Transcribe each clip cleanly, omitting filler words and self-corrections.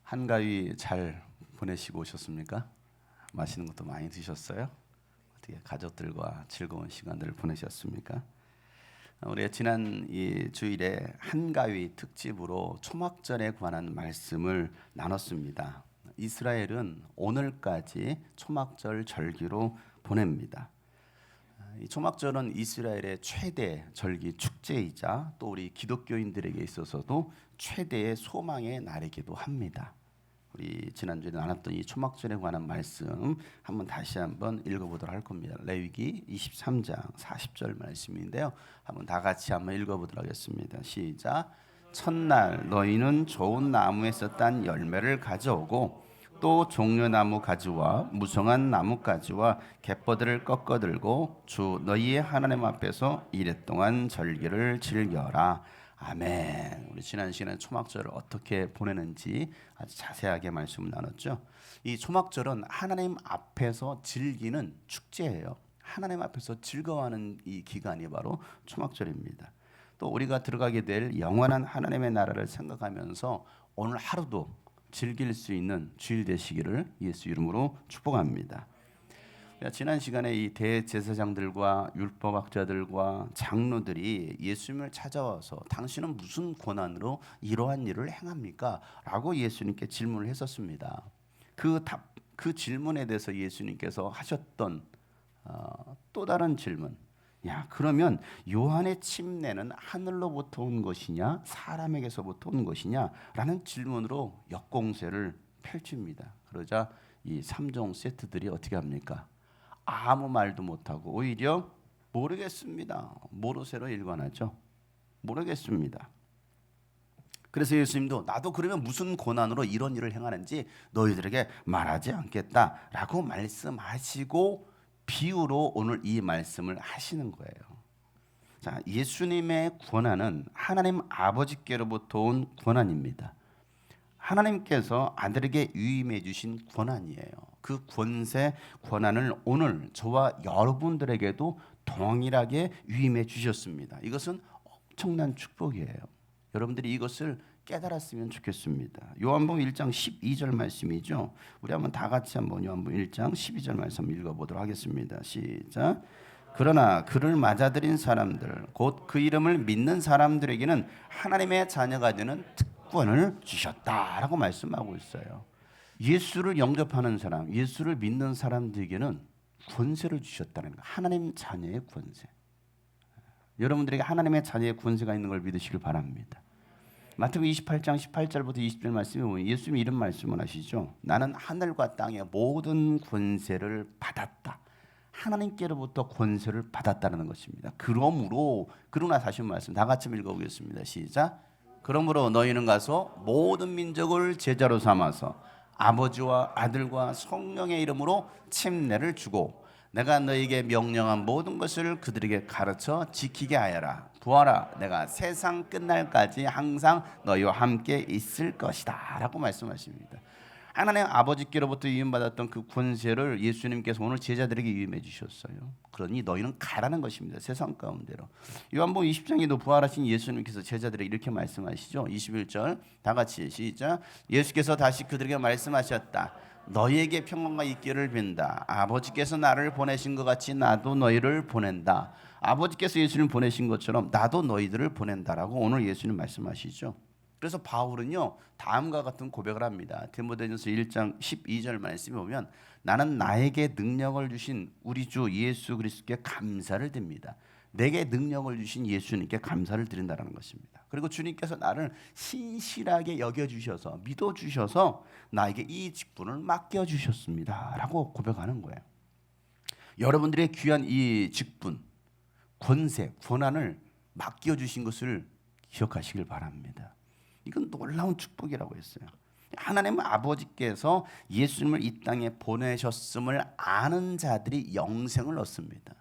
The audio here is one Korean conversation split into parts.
한가위 잘 보내시고 오셨습니까? 맛있는 것도 많이 드셨어요? 어떻게 가족들과 즐거운 시간들을 보내셨습니까? 우리가 지난 이 주일에 한가위 특집으로 초막절에 관한 말씀을 나눴습니다. 이스라엘은 오늘까지 초막절 절기로 보냅니다. 이 초막절은 이스라엘의 최대 절기 축제이자 또 우리 기독교인들에게 있어서도 최대의 소망의 날이기도 합니다. 우리 지난주에 나눴던 이 초막절에 관한 말씀 다시 한번 읽어보도록 할 겁니다. 레위기 23장 40절 말씀인데요. 다 같이 한번 읽어보도록 하겠습니다. 시작. 첫날 너희는 좋은 나무에서 딴 열매를 가져오고 또 종려나무 가지와 무성한 나무 가지와 갯버들을 꺾어 들고 주 너희의 하나님 앞에서 이레 동안 절기를 즐겨라. 아멘. 우리 지난 시간에 초막절을 어떻게 보내는지 아주 자세하게 말씀을 나눴죠. 이 초막절은 하나님 앞에서 즐기는 축제예요. 하나님 앞에서 즐거워하는 이 기간이 바로 초막절입니다. 또 우리가 들어가게 될 영원한 하나님의 나라를 생각하면서 오늘 하루도 즐길 수 있는 주일 되시기를 예수 이름으로 축복합니다. 지난 시간에 이 대제사장들과 율법학자들과 장로들이 예수님을 찾아와서 당신은 무슨 권한으로 이러한 일을 행합니까? 라고 예수님께 질문을 했었습니다. 그 질문에 대해서 예수님께서 하셨던 또 다른 질문. 그러면 요한의 침례는 하늘로부터 온 것이냐 사람에게서부터 온 것이냐 라는 질문으로 역공세를 펼칩니다. 그러자 이 3종 세트들이 어떻게 합니까? 아무 말도 못하고 오히려 모르겠습니다. 모르쇠로 일관하죠. 모르겠습니다. 그래서 예수님도 나도 그러면 무슨 권한으로 이런 일을 행하는지 너희들에게 말하지 않겠다라고 말씀하시고 비유로 오늘 이 말씀을 하시는 거예요. 자, 예수님의 권한은 하나님 아버지께로부터 온 권한입니다. 하나님께서 아들에게 위임해 주신 권한이에요. 그 권세, 권한을 오늘 저와 여러분들에게도 동일하게 위임해 주셨습니다. 이것은 엄청난 축복이에요. 여러분들이 이것을 깨달았으면 좋겠습니다. 요한복음 1장 12절 말씀이죠. 우리 다 같이 요한복음 1장 12절 말씀 읽어보도록 하겠습니다. 시작. 그러나 그를 맞아들인 사람들 곧 그 이름을 믿는 사람들에게는 하나님의 자녀가 되는 특권을 주셨다라고 말씀하고 있어요. 예수를 영접하는 사람, 예수를 믿는 사람들에게는 권세를 주셨다는 거예요. 하나님 자녀의 권세. 여러분들에게 하나님의 자녀의 권세가 있는 걸 믿으시길 바랍니다. 마태복음 28장 18절부터 20절 말씀에 보면 예수님이 이런 말씀을 하시죠. 나는 하늘과 땅의 모든 권세를 받았다. 하나님께로부터 권세를 받았다는 것입니다. 그러나 다시 말씀 다 같이 읽어보겠습니다. 시작. 그러므로 너희는 가서 모든 민족을 제자로 삼아서 아버지와 아들과 성령의 이름으로 침례를 주고 내가 너희에게 명령한 모든 것을 그들에게 가르쳐 지키게 하여라. 보아라, 내가 세상 끝날까지 항상 너희와 함께 있을 것이다 라고 말씀하십니다. 하나님 아버지께로부터 위임받았던 그 권세를 예수님께서 오늘 제자들에게 위임해 주셨어요. 그러니 너희는 가라는 것입니다. 세상 가운데로. 요한복음 20장에도 부활하신 예수님께서 제자들에게 이렇게 말씀하시죠. 21절 다 같이 시작. 예수께서 다시 그들에게 말씀하셨다. 너희에게 평안과 있기를 빈다. 아버지께서 나를 보내신 것 같이 나도 너희를 보낸다. 아버지께서 예수님을 보내신 것처럼 나도 너희들을 보낸다라고 오늘 예수님 말씀하시죠. 그래서 바울은요 다음과 같은 고백을 합니다. 디모데전서 1장 12절 말씀에 보면 나는 나에게 능력을 주신 우리 주 예수 그리스도께 감사를 드립니다. 내게 능력을 주신 예수님께 감사를 드린다는 것입니다. 그리고 주님께서 나를 신실하게 여겨주셔서 믿어주셔서 나에게 이 직분을 맡겨주셨습니다 라고 고백하는 거예요. 여러분들의 귀한 이 직분, 권세, 권한을 맡겨주신 것을 기억하시길 바랍니다. 이건 놀라운 축복이라고 했어요. 하나님 아버지께서 예수님을 이 땅에 보내셨음을 아는 자들이 영생을 얻습니다.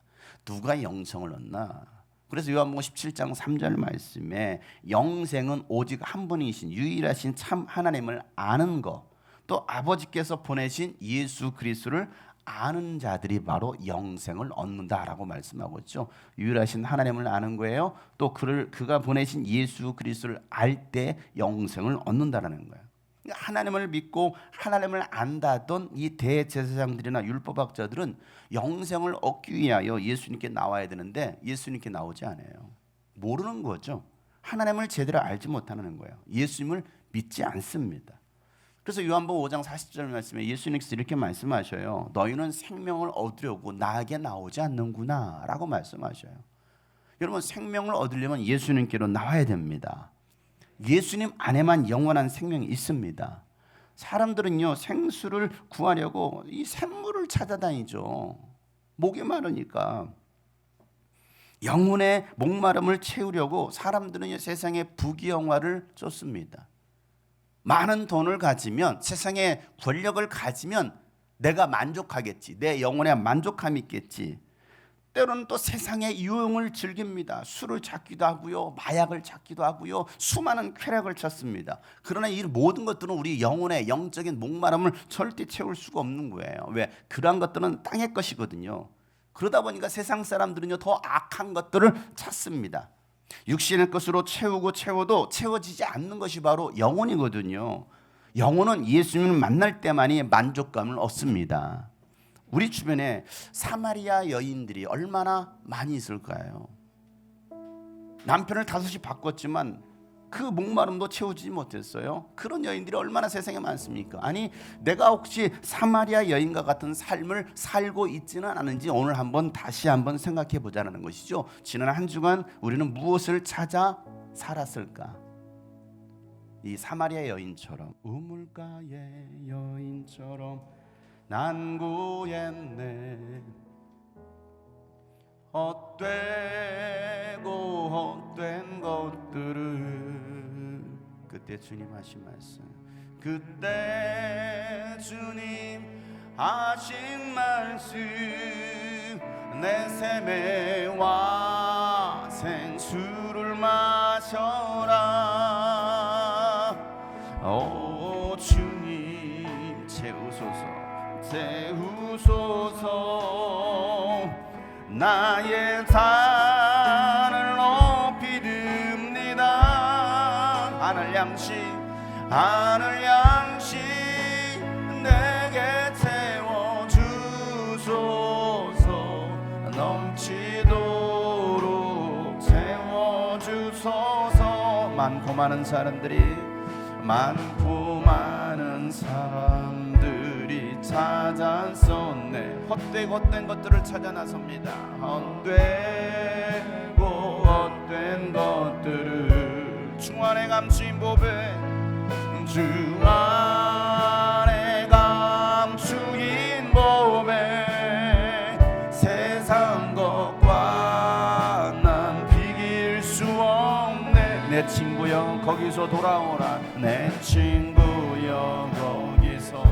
누가 영생을 얻나? 그래서 요한복음 17장 3절 말씀에 영생은 오직 한 분이신 유일하신 참 하나님을 아는 것, 또 아버지께서 보내신 예수 그리스도를 아는 자들이 바로 영생을 얻는다라고 말씀하고 있죠. 유일하신 하나님을 아는 거예요. 또 그가 보내신 예수 그리스도를 알 때 영생을 얻는다라는 거예요. 하나님을 믿고 하나님을 안다던 이 대제사장들이나 율법학자들은 영생을 얻기 위하여 예수님께 나와야 되는데 예수님께 나오지 않아요. 모르는 거죠. 하나님을 제대로 알지 못하는 거예요. 예수님을 믿지 않습니다. 그래서 요한복음 5장 40절 말씀에 예수님께서 이렇게 말씀하셔요. 너희는 생명을 얻으려고 나에게 나오지 않는구나 라고 말씀하셔요. 여러분, 생명을 얻으려면 예수님께로 나와야 됩니다. 예수님 안에만 영원한 생명이 있습니다. 사람들은요, 생수를 구하려고 이 샘물을 찾아다니죠. 목이 마르니까. 영혼의 목마름을 채우려고 사람들은 세상에 부귀영화를 쫓습니다. 많은 돈을 가지면, 세상에 권력을 가지면 내가 만족하겠지, 내 영혼에 만족감이 있겠지. 때로는 또 세상의 유흥을 즐깁니다. 술을 찾기도 하고요, 마약을 찾기도 하고요, 수많은 쾌락을 찾습니다. 그러나 이 모든 것들은 우리 영혼의 영적인 목마름을 절대 채울 수가 없는 거예요. 왜? 그러한 것들은 땅의 것이거든요. 그러다 보니까 세상 사람들은요, 더 악한 것들을 찾습니다. 육신의 것으로 채워도 채워지지 않는 것이 바로 영혼이거든요. 영혼은 예수님을 만날 때만이 만족감을 얻습니다. 우리 주변에 사마리아 여인들이 얼마나 많이 있을까요? 남편을 5시 바꿨지만 그 목마름도 채우지 못했어요. 그런 여인들이 얼마나 세상에 많습니까? 아니, 내가 혹시 사마리아 여인과 같은 삶을 살고 있지는 않은지 오늘 다시 한번 생각해 보자는 것이죠. 지난 한 주간 우리는 무엇을 찾아 살았을까? 이 사마리아 여인처럼, 우물가의 여인처럼 난 구했네. 헛되고 헛된 것들을. 그때 주님 하신 말씀, 그때 주님 하신 말씀, 내 샘에와 생수를 마셔라. 오 주님 채우소서, 채우소서. 나의 잔을 높이 듭니다. 하늘 양식 내게 채워주소서. 넘치도록 채워주소서. 많고 많은 사람들이 찾아섰네. 헛된 것들을 찾아 나섭니다. 헛되고 헛된 것들을 주 안에 감추인 보배, 주 안에 감추인 보배. 세상 것과 난 비길 수 없네. 내 친구여 거기서 돌아오라. 내 친구여 거기서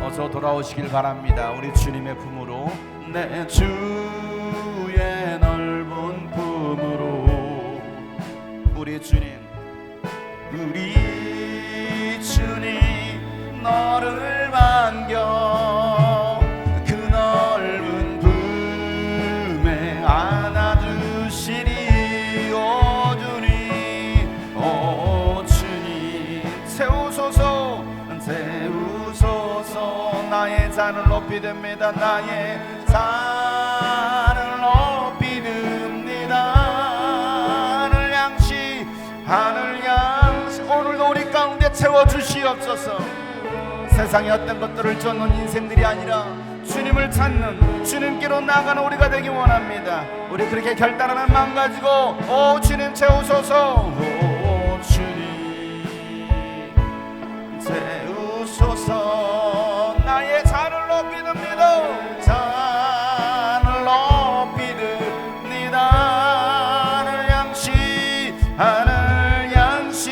어서 돌아오시길 바랍니다. 우리 주님의 품으로, 내 주의 넓은 품으로. 우리 주님 너를 반겨 그 넓은 품에 안아주시리. 오 주님, 오 주님 채우소서, 채우소서. 나의 잔을 높이 듭니다. 나의 잔을 높이 듭니다. 하늘 양식 오늘도 우리 가운데 채워주시옵소서. 세상의 어떤 것들을 쫓는 인생들이 아니라 주님을 찾는, 주님께로 나가는 우리가 되기 원합니다. 우리 그렇게 결단하는 마음 가지고 오 주님 채우소서. 오 주님 채우소서. 나의 잔을 높이 듭니다. 잔을 높이 듭니다. 하늘 양식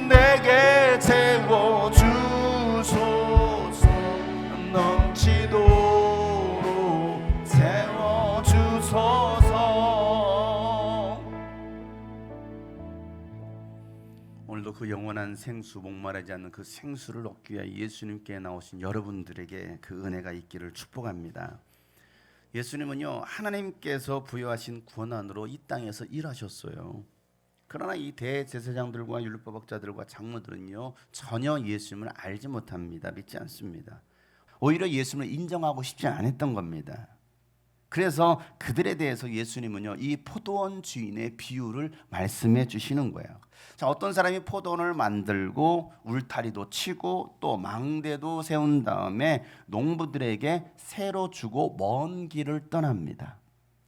내게 채워주소서. 넘치도록 채워주소서. 오늘도 그 영원한 생수, 목마르지 않는 그 생수를 얻기 위해 예수님께 나오신 여러분들에게 그 은혜가 있기를 축복합니다. 예수님은요, 하나님께서 부여하신 권한으로 이 땅에서 일하셨어요. 그러나 이 대제사장들과 율법학자들과 장로들은요 전혀 예수님을 알지 못합니다. 믿지 않습니다. 오히려 예수님을 인정하고 싶지 않았던 겁니다. 그래서 그들에 대해서 예수님은요 이 포도원 주인의 비유를 말씀해 주시는 거예요. 자, 어떤 사람이 포도원을 만들고 울타리도 치고 또 망대도 세운 다음에 농부들에게 새로 주고 먼 길을 떠납니다.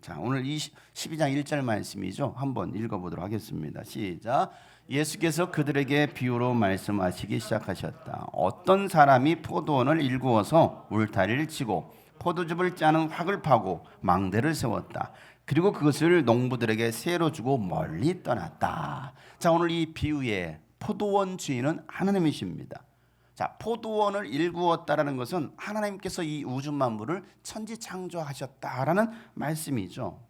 자, 오늘 12장 1절 말씀이죠. 한번 읽어보도록 하겠습니다. 시작. 예수께서 그들에게 비유로 말씀하시기 시작하셨다. 어떤 사람이 포도원을 일구어서 울타리를 치고 포도즙을 짜는 확을 파고 망대를 세웠다. 그리고 그것을 농부들에게 새로 주고 멀리 떠났다. 자, 오늘 이 비유의 포도원 주인은 하나님이십니다. 자, 포도원을 일구었다라는 것은 하나님께서 이 우주 만물을 천지 창조하셨다라는 말씀이죠.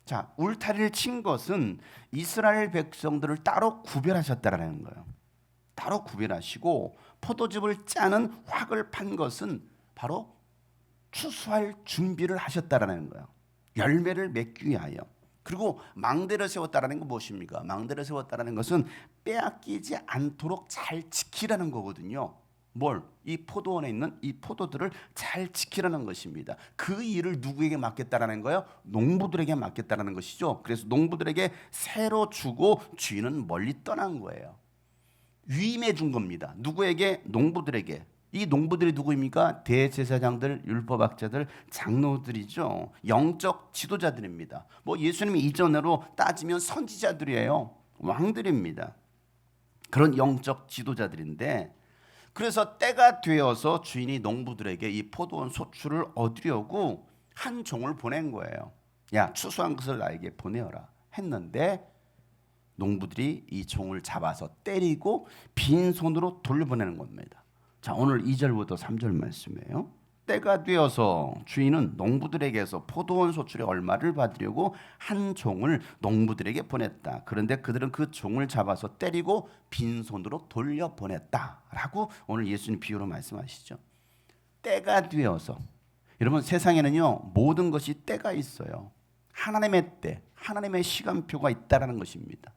자, 울타리를 친 것은 이스라엘 백성들을 따로 구별하셨다라는 거예요. 따로 구별하시고 포도즙을 짜는 확을 판 것은 바로 추수할 준비를 하셨다라는 거예요. 열매를 맺기 위하여. 그리고 망대를 세웠다라는 건 무엇입니까? 망대를 세웠다라는 것은 빼앗기지 않도록 잘 지키라는 거거든요. 뭘? 이 포도원에 있는 이 포도들을 잘 지키라는 것입니다. 그 일을 누구에게 맡겼다라는 거예요? 농부들에게 맡겼다라는 것이죠. 그래서 농부들에게 새로 주고 주인은 멀리 떠난 거예요. 위임해 준 겁니다. 누구에게? 농부들에게. 이 농부들이 누구입니까? 대제사장들, 율법학자들, 장로들이죠. 영적 지도자들입니다. 뭐 예수님이 이전으로 따지면 선지자들이에요. 왕들입니다. 그런 영적 지도자들인데, 그래서 때가 되어서 주인이 농부들에게 이 포도원 소출을 얻으려고 한 종을 보낸 거예요. 야, 추수한 것을 나에게 보내어라 했는데 농부들이 이 종을 잡아서 때리고 빈손으로 돌려보내는 겁니다. 자, 오늘 2절부터 3절 말씀이에요. 때가 되어서 주인은 농부들에게서 포도원 소출의 얼마를 받으려고 한 종을 농부들에게 보냈다. 그런데 그들은 그 종을 잡아서 때리고 빈손으로 돌려보냈다라고 오늘 예수님 비유로 말씀하시죠. 때가 되어서. 여러분, 세상에는요 모든 것이 때가 있어요. 하나님의 때, 하나님의 시간표가 있다라는 것입니다.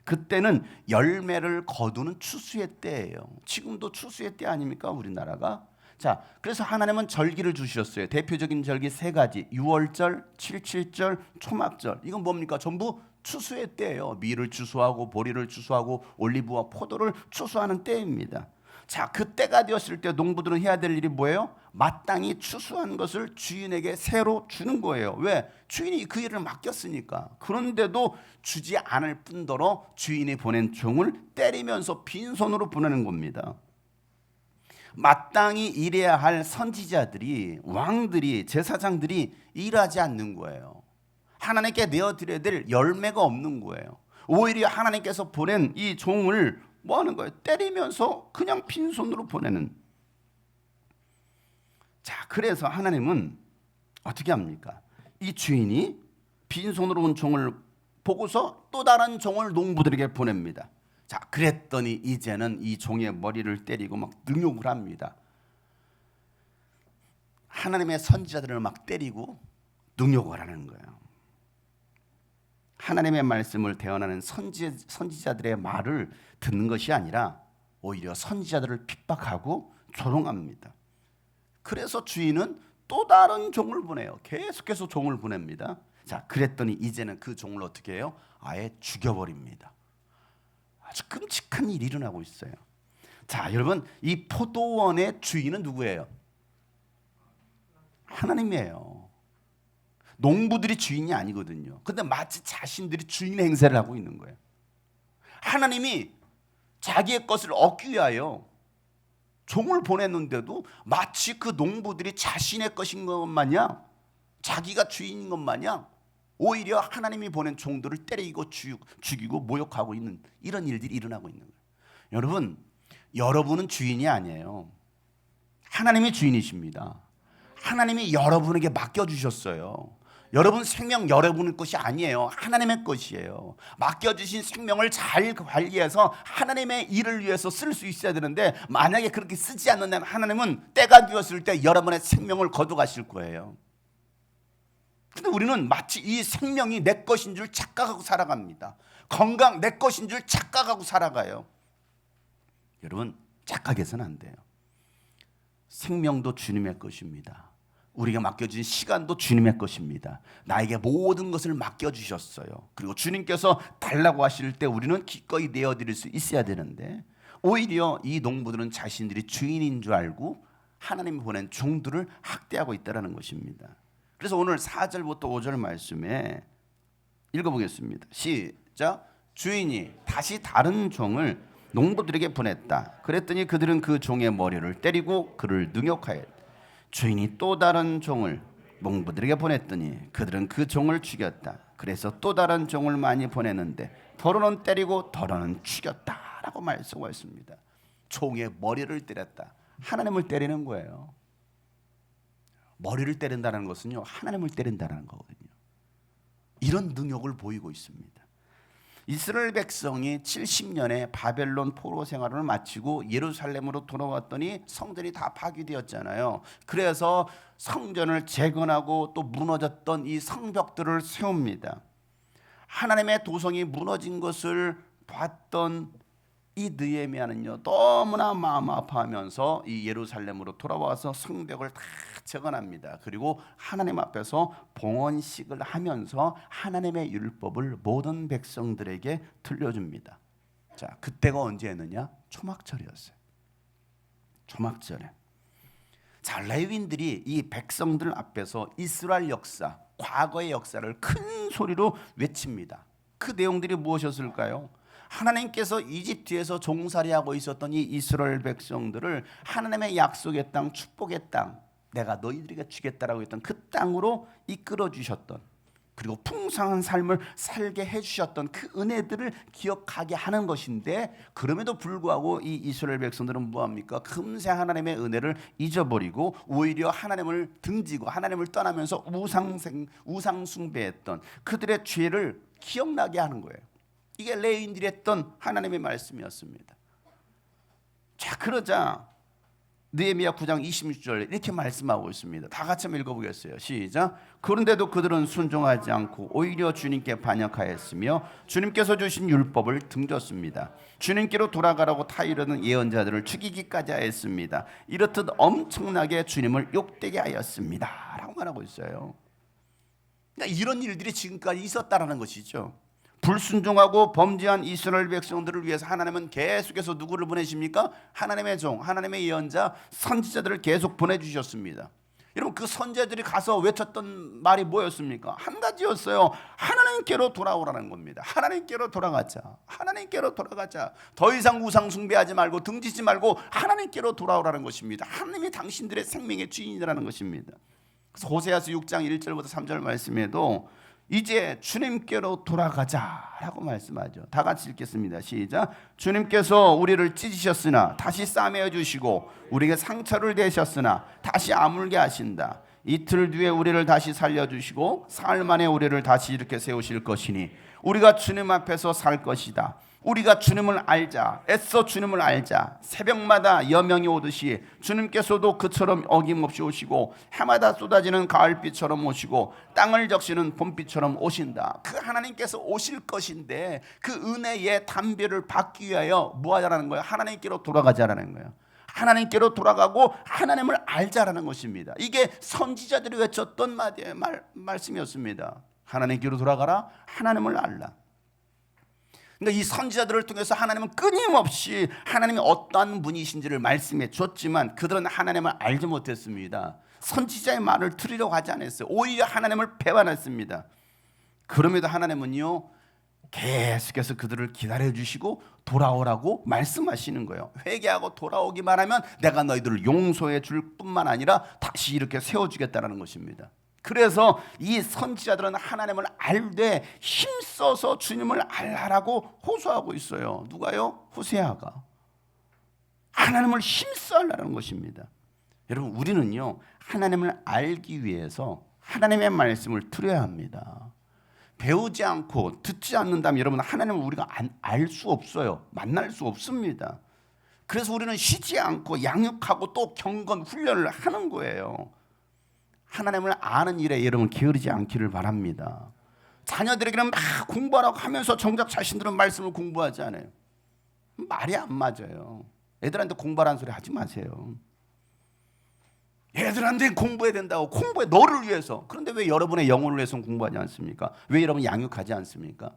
그때는 열매를 거두는 추수의 때예요. 지금도 추수의 때 아닙니까, 우리나라가? 자, 그래서 하나님은 절기를 주셨어요. 대표적인 절기 3가지. 유월절, 칠칠절, 초막절. 이건 뭡니까? 전부 추수의 때예요. 밀을 추수하고 보리를 추수하고 올리브와 포도를 추수하는 때입니다. 자, 그때가 되었을 때 농부들은 해야 될 일이 뭐예요? 마땅히 추수한 것을 주인에게 새로 주는 거예요. 왜? 주인이 그 일을 맡겼으니까. 그런데도 주지 않을 뿐더러 주인이 보낸 종을 때리면서 빈손으로 보내는 겁니다. 마땅히 일해야 할 선지자들이, 왕들이, 제사장들이 일하지 않는 거예요. 하나님께 내어드려야 될 열매가 없는 거예요. 오히려 하나님께서 보낸 이 종을 뭐 하는 거예요? 때리면서 그냥 빈손으로 보내는. 자, 그래서 하나님은 어떻게 합니까? 이 주인이 빈손으로 온 종을 보고서 또 다른 종을 농부들에게 보냅니다. 자, 그랬더니 이제는 이 종의 머리를 때리고 막 능욕을 합니다. 하나님의 선지자들을 막 때리고 능욕을 하는 거예요. 하나님의 말씀을 대언하는 선지자들의 말을 듣는 것이 아니라 오히려 선지자들을 핍박하고 조롱합니다. 그래서 주인은 또 다른 종을 보내요. 계속해서 종을 보냅니다. 자, 그랬더니 이제는 그 종을 어떻게 해요? 아예 죽여버립니다. 아주 끔찍한 일이 일어나고 있어요. 자, 여러분, 이 포도원의 주인은 누구예요? 하나님이에요. 농부들이 주인이 아니거든요. 근데 마치 자신들이 주인 행세를 하고 있는 거예요. 하나님이 자기의 것을 얻기 위하여 종을 보냈는데도 마치 그 농부들이 자신의 것인 것 마냥, 자기가 주인인 것 마냥 오히려 하나님이 보낸 종들을 때리고 죽이고 모욕하고 있는 이런 일들이 일어나고 있는 거예요. 여러분, 여러분은 주인이 아니에요. 하나님이 주인이십니다. 하나님이 여러분에게 맡겨주셨어요. 여러분 생명 여러분의 것이 아니에요. 하나님의 것이에요. 맡겨주신 생명을 잘 관리해서 하나님의 일을 위해서 쓸 수 있어야 되는데, 만약에 그렇게 쓰지 않는다면 하나님은 때가 되었을 때 여러분의 생명을 거둬가실 거예요. 근데 우리는 마치 이 생명이 내 것인 줄 착각하고 살아갑니다. 건강 내 것인 줄 착각하고 살아가요. 여러분, 착각해서는 안 돼요. 생명도 주님의 것입니다. 우리가 맡겨진 시간도 주님의 것입니다. 나에게 모든 것을 맡겨주셨어요. 그리고 주님께서 달라고 하실 때 우리는 기꺼이 내어드릴 수 있어야 되는데, 오히려 이 농부들은 자신들이 주인인 줄 알고 하나님이 보낸 종들을 학대하고 있다는 것입니다. 그래서 오늘 4절부터 5절 말씀에 읽어보겠습니다. 시작. 주인이 다시 다른 종을 농부들에게 보냈다. 그랬더니 그들은 그 종의 머리를 때리고 그를 능욕하였다. 주인이 또 다른 종을 농부들에게 보냈더니 그들은 그 종을 죽였다. 그래서 또 다른 종을 많이 보냈는데 더러는 때리고 더러는 죽였다라고 말씀하셨습니다. 종의 머리를 때렸다. 하나님을 때리는 거예요. 머리를 때린다는 것은요, 하나님을 때린다는 거거든요. 이런 능욕을 보이고 있습니다. 이스라엘 백성이 70년의 바벨론 포로 생활을 마치고 예루살렘으로 돌아왔더니 성전이 다 파괴되었잖아요. 그래서 성전을 재건하고 또 무너졌던 이 성벽들을 세웁니다. 하나님의 도성이 무너진 것을 봤던 이 느헤미야는요, 너무나 마음 아파하면서 이 예루살렘으로 돌아와서 성벽을 다 재건합니다. 그리고 하나님 앞에서 봉헌식을 하면서 하나님의 율법을 모든 백성들에게 들려줍니다. 자, 그때가 언제였느냐? 초막절이었어요. 초막절에. 자, 레위인들이 이 백성들 앞에서 이스라엘 역사, 과거의 역사를 큰 소리로 외칩니다. 그 내용들이 무엇이었을까요? 하나님께서 이집트에서 종살이하고 있었던 이 이스라엘 백성들을 하나님의 약속의 땅, 축복의 땅, 내가 너희들에게 주겠다라고 했던 그 땅으로 이끌어 주셨던, 그리고 풍성한 삶을 살게 해주셨던 그 은혜들을 기억하게 하는 것인데, 그럼에도 불구하고 이 이스라엘 백성들은 뭐합니까? 금세 하나님의 은혜를 잊어버리고 오히려 하나님을 등지고 하나님을 떠나면서 우상 숭배했던 그들의 죄를 기억나게 하는 거예요. 이게 레위인들이 했던 하나님의 말씀이었습니다. 자, 그러자 느헤미야 9장 26절 이렇게 말씀하고 있습니다. 다 같이 한번 읽어보겠어요. 시작. 그런데도 그들은 순종하지 않고 오히려 주님께 반역하였으며 주님께서 주신 율법을 등졌습니다. 주님께로 돌아가라고 타이르는 예언자들을 죽이기까지 하였습니다. 이렇듯 엄청나게 주님을 욕되게 하였습니다 라고 말하고 있어요. 그러니까 이런 일들이 지금까지 있었다라는 것이죠. 불순종하고 범죄한 이스라엘 백성들을 위해서 하나님은 계속해서 누구를 보내십니까? 하나님의 종, 하나님의 예언자, 선지자들을 계속 보내주셨습니다. 여러분, 그 선지자들이 가서 외쳤던 말이 뭐였습니까? 한 가지였어요. 하나님께로 돌아오라는 겁니다. 하나님께로 돌아가자. 하나님께로 돌아가자. 더 이상 우상 숭배하지 말고 등지지 말고 하나님께로 돌아오라는 것입니다. 하나님이 당신들의 생명의 주인이라는 것입니다. 그래서 호세아서 6장 1절부터 3절 말씀에도 이제 주님께로 돌아가자라고 말씀하죠. 다 같이 읽겠습니다. 시작. 주님께서 우리를 찢으셨으나 다시 싸매어 주시고 우리에게 상처를 내셨으나 다시 아물게 하신다. 이틀 뒤에 우리를 다시 살려주시고 사흘 만에 우리를 다시 이렇게 세우실 것이니 우리가 주님 앞에서 살 것이다. 우리가 주님을 알자. 애써 주님을 알자. 새벽마다 여명이 오듯이 주님께서도 그처럼 어김없이 오시고 해마다 쏟아지는 가을비처럼 오시고 땅을 적시는 봄비처럼 오신다. 그 하나님께서 오실 것인데 그 은혜의 담비를 받기 위하여 뭐 하자라는 거예요? 하나님께로 돌아가자라는 거예요. 하나님께로 돌아가고 하나님을 알자라는 것입니다. 이게 선지자들이 외쳤던 말씀이었습니다. 하나님께로 돌아가라. 하나님을 알라. 그러니까 이 선지자들을 통해서 하나님은 끊임없이 하나님이 어떠한 분이신지를 말씀해 줬지만 그들은 하나님을 알지 못했습니다. 선지자의 말을 들으려고 하지 않았어요. 오히려 하나님을 배반했습니다. 그럼에도 하나님은요, 계속해서 그들을 기다려주시고 돌아오라고 말씀하시는 거예요. 회개하고 돌아오기만 하면 내가 너희들을 용서해 줄 뿐만 아니라 다시 이렇게 세워주겠다는 것입니다. 그래서 이 선지자들은 하나님을 알되 힘써서 주님을 알라라고 호소하고 있어요. 누가요? 호세아가. 하나님을 힘써 알라는 것입니다. 여러분, 우리는요, 하나님을 알기 위해서 하나님의 말씀을 들어야 합니다. 배우지 않고 듣지 않는다면 여러분, 하나님을 우리가 알 수 없어요. 만날 수 없습니다. 그래서 우리는 쉬지 않고 양육하고 또 경건 훈련을 하는 거예요. 하나님을 아는 일에 여러분 게으르지 않기를 바랍니다. 자녀들에게는 막 공부하라고 하면서 정작 자신들은 말씀을 공부하지 않아요. 말이 안 맞아요. 애들한테 공부하라는 소리 하지 마세요. 애들한테 공부해야 된다고, 공부해, 너를 위해서. 그런데 왜 여러분의 영혼을 위해서는 공부하지 않습니까? 왜 여러분 양육하지 않습니까?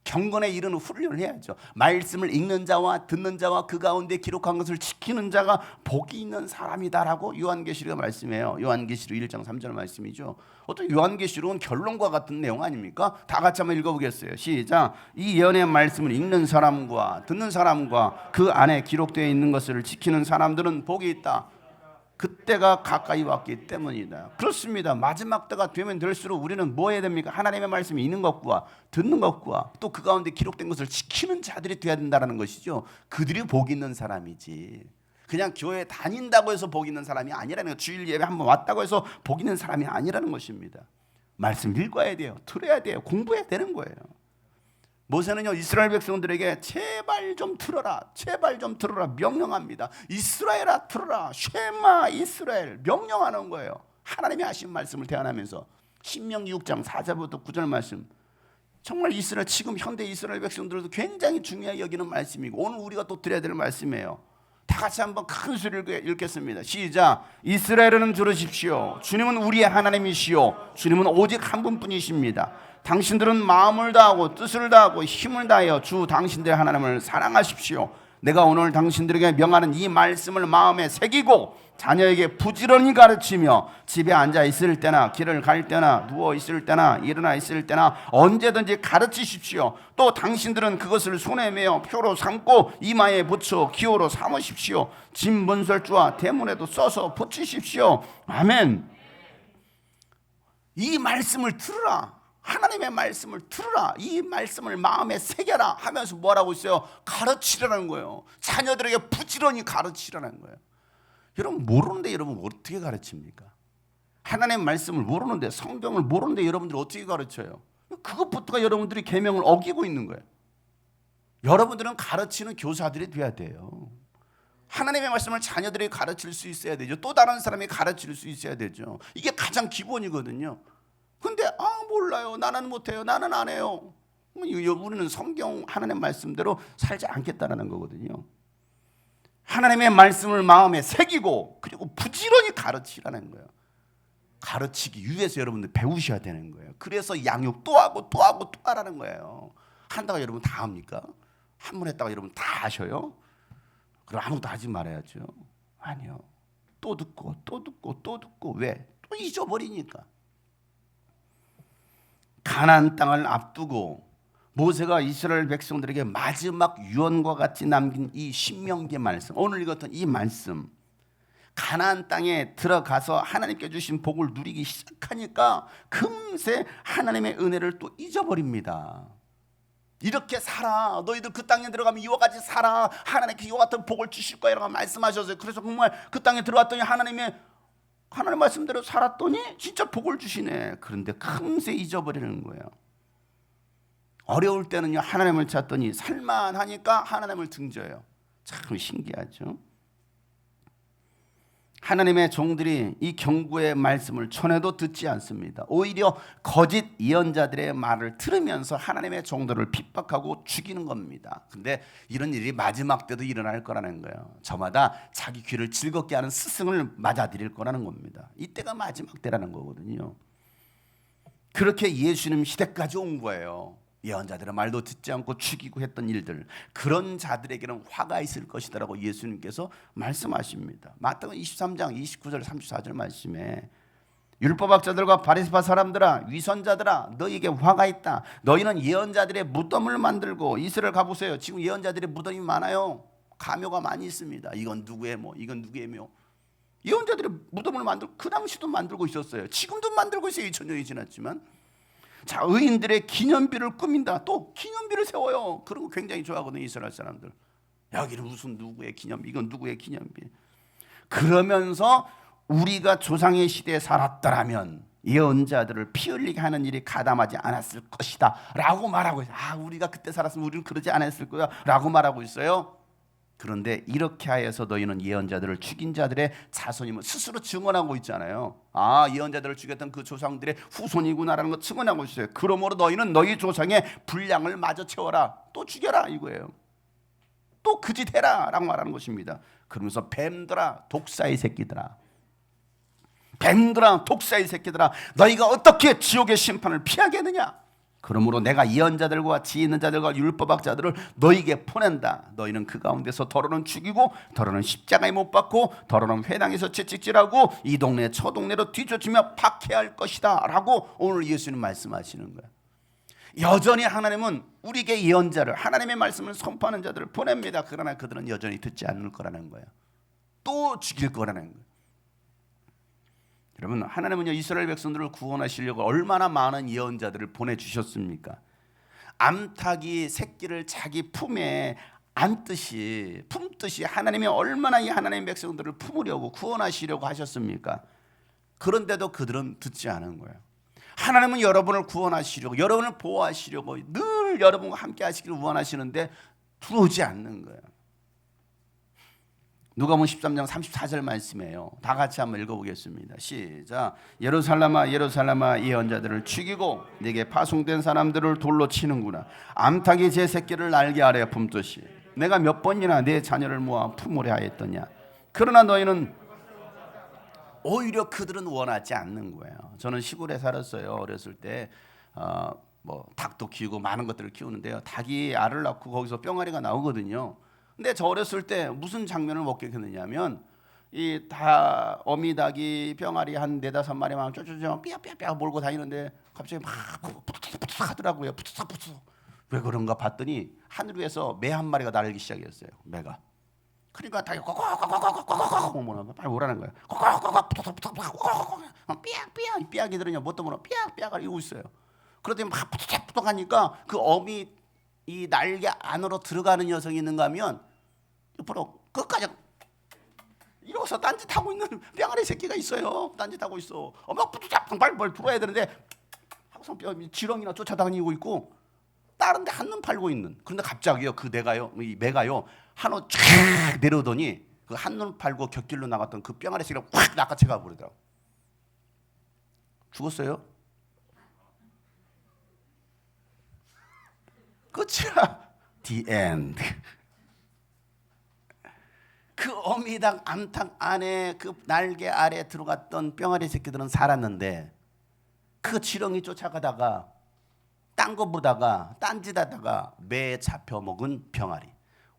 경건에 이르는 훈련을 해야죠. 말씀을 읽는 자와 듣는 자와 그 가운데 기록한 것을 지키는 자가 복이 있는 사람이다라고 요한계시록에 말씀해요. 요한계시록 1장 3절 말씀이죠. 어떤 요한계시록은 결론과 같은 내용 아닙니까? 다 같이 한번 읽어보겠어요. 시작. 이 예언의 말씀을 읽는 사람과 듣는 사람과 그 안에 기록되어 있는 것을 지키는 사람들은 복이 있다. 그때가 가까이 왔기 때문이다. 그렇습니다. 마지막 때가 되면 될수록 우리는 뭐 해야 됩니까? 하나님의 말씀이 있는 것과 듣는 것과 또 그 가운데 기록된 것을 지키는 자들이 돼야 된다는 것이죠. 그들이 복 있는 사람이지, 그냥 교회 다닌다고 해서 복 있는 사람이 아니라는 거예요. 주일 예배 한번 왔다고 해서 복 있는 사람이 아니라는 것입니다. 말씀 읽어야 돼요. 들어야 돼요. 공부해야 되는 거예요. 모세는요, 이스라엘 백성들에게 제발 좀 들어라, 제발 좀 들어라 명령합니다. 이스라엘아 들어라, 쉐마 이스라엘 명령하는 거예요. 하나님이 하신 말씀을 대안하면서 신명기 6장 4절부터 9절 말씀, 정말 이스라엘, 지금 현대 이스라엘 백성들도 굉장히 중요하게 여기는 말씀이고 오늘 우리가 또 드려야 될 말씀이에요. 다 같이 한번 큰 소리로 읽겠습니다. 시작. 이스라엘은 들으십시오. 주님은 우리의 하나님이시오. 주님은 오직 한 분뿐이십니다. 당신들은 마음을 다하고 뜻을 다하고 힘을 다하여 주 당신들의 하나님을 사랑하십시오. 내가 오늘 당신들에게 명하는 이 말씀을 마음에 새기고 자녀에게 부지런히 가르치며 집에 앉아 있을 때나 길을 갈 때나 누워 있을 때나 일어나 있을 때나 언제든지 가르치십시오. 또 당신들은 그것을 손에 메어 표로 삼고 이마에 붙여 기호로 삼으십시오. 집 문설주와 대문에도 써서 붙이십시오. 아멘. 이 말씀을 들으라. 하나님의 말씀을 들으라. 이 말씀을 마음에 새겨라 하면서 뭐라고 있어요? 가르치라는 거예요. 자녀들에게 부지런히 가르치라는 거예요. 여러분 모르는데 여러분 어떻게 가르칩니까? 하나님의 말씀을 모르는데, 성경을 모르는데 여러분들이 어떻게 가르쳐요? 그것부터가 여러분들이 계명을 어기고 있는 거예요. 여러분들은 가르치는 교사들이 돼야 돼요. 하나님의 말씀을 자녀들에게 가르칠 수 있어야 되죠. 또 다른 사람이 가르칠 수 있어야 되죠. 이게 가장 기본이거든요. 근데 몰라요, 나는 못해요, 나는 안 해요. 우리는 성경 하나님의 말씀대로 살지 않겠다는 거거든요. 하나님의 말씀을 마음에 새기고 그리고 부지런히 가르치라는 거예요. 가르치기 위해서 여러분들 배우셔야 되는 거예요. 그래서 양육 또 하고 또 하고 또 하라는 거예요. 한다고 여러분 다 합니까? 한 번 했다가 여러분 다 하셔요? 그럼 아무것도 하지 말아야죠. 아니요. 또 듣고 또 듣고 또 듣고. 왜? 또 잊어버리니까. 가나안 땅을 앞두고 모세가 이스라엘 백성들에게 마지막 유언과 같이 남긴 이 신명기의 말씀, 오늘 읽었던 이 말씀, 가나안 땅에 들어가서 하나님께 주신 복을 누리기 시작하니까 금세 하나님의 은혜를 또 잊어버립니다. 이렇게 살아, 너희들 그 땅에 들어가면 이와 같이 살아, 하나님께 이와 같은 복을 주실 거야 라고 말씀하셨어요. 그래서 정말 그 땅에 들어갔더니 하나님 말씀대로 살았더니 진짜 복을 주시네. 그런데 금세 잊어버리는 거예요. 어려울 때는요, 하나님을 찾더니 살만하니까 하나님을 등져요. 참 신기하죠. 하나님의 종들이 이 경고의 말씀을 전해도 듣지 않습니다. 오히려 거짓 예언자들의 말을 들으면서 하나님의 종들을 핍박하고 죽이는 겁니다. 근데 이런 일이 마지막 때도 일어날 거라는 거예요. 저마다 자기 귀를 즐겁게 하는 스승을 맞아들일 거라는 겁니다. 이때가 마지막 때라는 거거든요. 그렇게 예수님 시대까지 온 거예요. 예언자들의 말도 듣지 않고 죽이고 했던 일들, 그런 자들에게는 화가 있을 것이다라고 예수님께서 말씀하십니다. 마태복음 23장 29절 34절 말씀에 율법학자들과 바리새파 사람들아, 위선자들아, 너희에게 화가 있다. 너희는 예언자들의 무덤을 만들고 이스라엘 가보세요. 지금 예언자들의 무덤이 많아요. 가묘가 많이 있습니다. 이건 누구의 뭐, 이건 누구의 묘. 예언자들의 무덤을 만들고, 그 당시도 만들고 있었어요. 지금도 만들고 있어요. 2000년이 지났지만. 자, 의인들의 기념비를 꾸민다. 또 기념비를 세워요. 그런 거 굉장히 좋아하거든요, 이스라엘 사람들. 여기는 무슨 누구의 기념비, 이건 누구의 기념비. 그러면서 우리가 조상의 시대에 살았더라면 예언자들을 피 흘리게 하는 일이 가담하지 않았을 것이다 라고 말하고 있어요. 우리가 그때 살았으면 우리는 그러지 않았을 거야 라고 말하고 있어요. 그런데 이렇게 하여서 너희는 예언자들을 죽인 자들의 자손임을 스스로 증언하고 있잖아요. 아, 예언자들을 죽였던 그 조상들의 후손이구나라는 거 증언하고 있어요. 그러므로 너희는 너희 조상의 분량을 마저 채워라. 또 죽여라 이거예요. 또 그 짓 해라 라고 말하는 것입니다. 그러면서 뱀들아, 독사의 새끼들아, 뱀들아, 독사의 새끼들아, 너희가 어떻게 지옥의 심판을 피하겠느냐? 그러므로 내가 예언자들과 지혜 있는 자들과 율법학자들을 너희에게 보낸다. 너희는 그 가운데서 더러는 죽이고 더러는 십자가에 못 박고 더러는 회당에서 채찍질하고 이 동네 저 동네로 뒤쫓으며 박해할 것이다 라고 오늘 예수님 말씀하시는 거예요. 여전히 하나님은 우리에게 예언자를, 하나님의 말씀을 선포하는 자들을 보냅니다. 그러나 그들은 여전히 듣지 않을 거라는 거예요. 또 죽일 거라는 거예요. 여러분, 하나님은요 이스라엘 백성들을 구원하시려고 얼마나 많은 예언자들을 보내주셨습니까? 암탉이 새끼를 자기 품에 품듯이 하나님이 얼마나 이 하나님의 백성들을 품으려고 구원하시려고 하셨습니까? 그런데도 그들은 듣지 않은 거예요. 하나님은 여러분을 구원하시려고, 여러분을 보호하시려고 늘 여러분과 함께 하시기를 원하시는데 들어오지 않는 거예요. 누가복음 13장 34절 말씀이에요. 다 같이 한번 읽어보겠습니다. 시작. 예루살렘아 예루살렘아 예언자들을 죽이고 네게 파송된 사람들을 돌로 치는구나. 암탉이 제 새끼를 날개 아래 품듯이 내가 몇 번이나 내 자녀를 모아 품으려 하였더냐. 그러나 너희는 오히려 그들은 원하지 않는 거예요. 저는 시골에 살았어요. 어렸을 때 닭도 키우고 많은 것들을 키우는데요. 닭이 알을 낳고 거기서 뿅아리가 나오거든요. 근데 저 어렸을 때 무슨 장면을 목격했느냐면 이 어미닭이 병아리 한 4-5마리만 쪼쪼쪼 삐약삐약삐약 몰고 다니는데 갑자기 막 푸툭푸툭 하더라고요. 푸툭푸툭. 왜 그런가 봤더니 하늘 위에서 매 한 마리가 날기 시작했어요. 매가. 그러니까 닭이 꼬꼬꼬꼬꼬꼬꼬꼬 빨리 오라는 거예요. 꼬꼬꼬꼬 삐약삐약 삐약이들은요 뭣도 모르고 삐약삐약 이러고 있어요. 그러더니 막 푸툭푸툭 하니까 그 어미 이 날개 안으로 들어가는 녀석이 있는가 하면 옆으로 끝까지 이러고서 딴짓하고 있는 병아리 새끼가 있어요. 딴짓하고 있어. 막 부두잡 빨리 들어와야 되는데 항상 지렁이나 쫓아다니고 있고 다른 데 한눈 팔고 있는. 그런데 갑자기요 그 이 매가요 한우 쫙 내려오더니 그 한눈 팔고 곁길로 나갔던 그 병아리 새끼가 확 낚아채가 버리더라고. 죽었어요? 끝이야. The end. 그 어미닭 암탉 안에 그 날개 아래 들어갔던 병아리 새끼들은 살았는데 그 지렁이 쫓아가다가 딴 거 보다가 딴짓하다가 매에 잡혀먹은 병아리.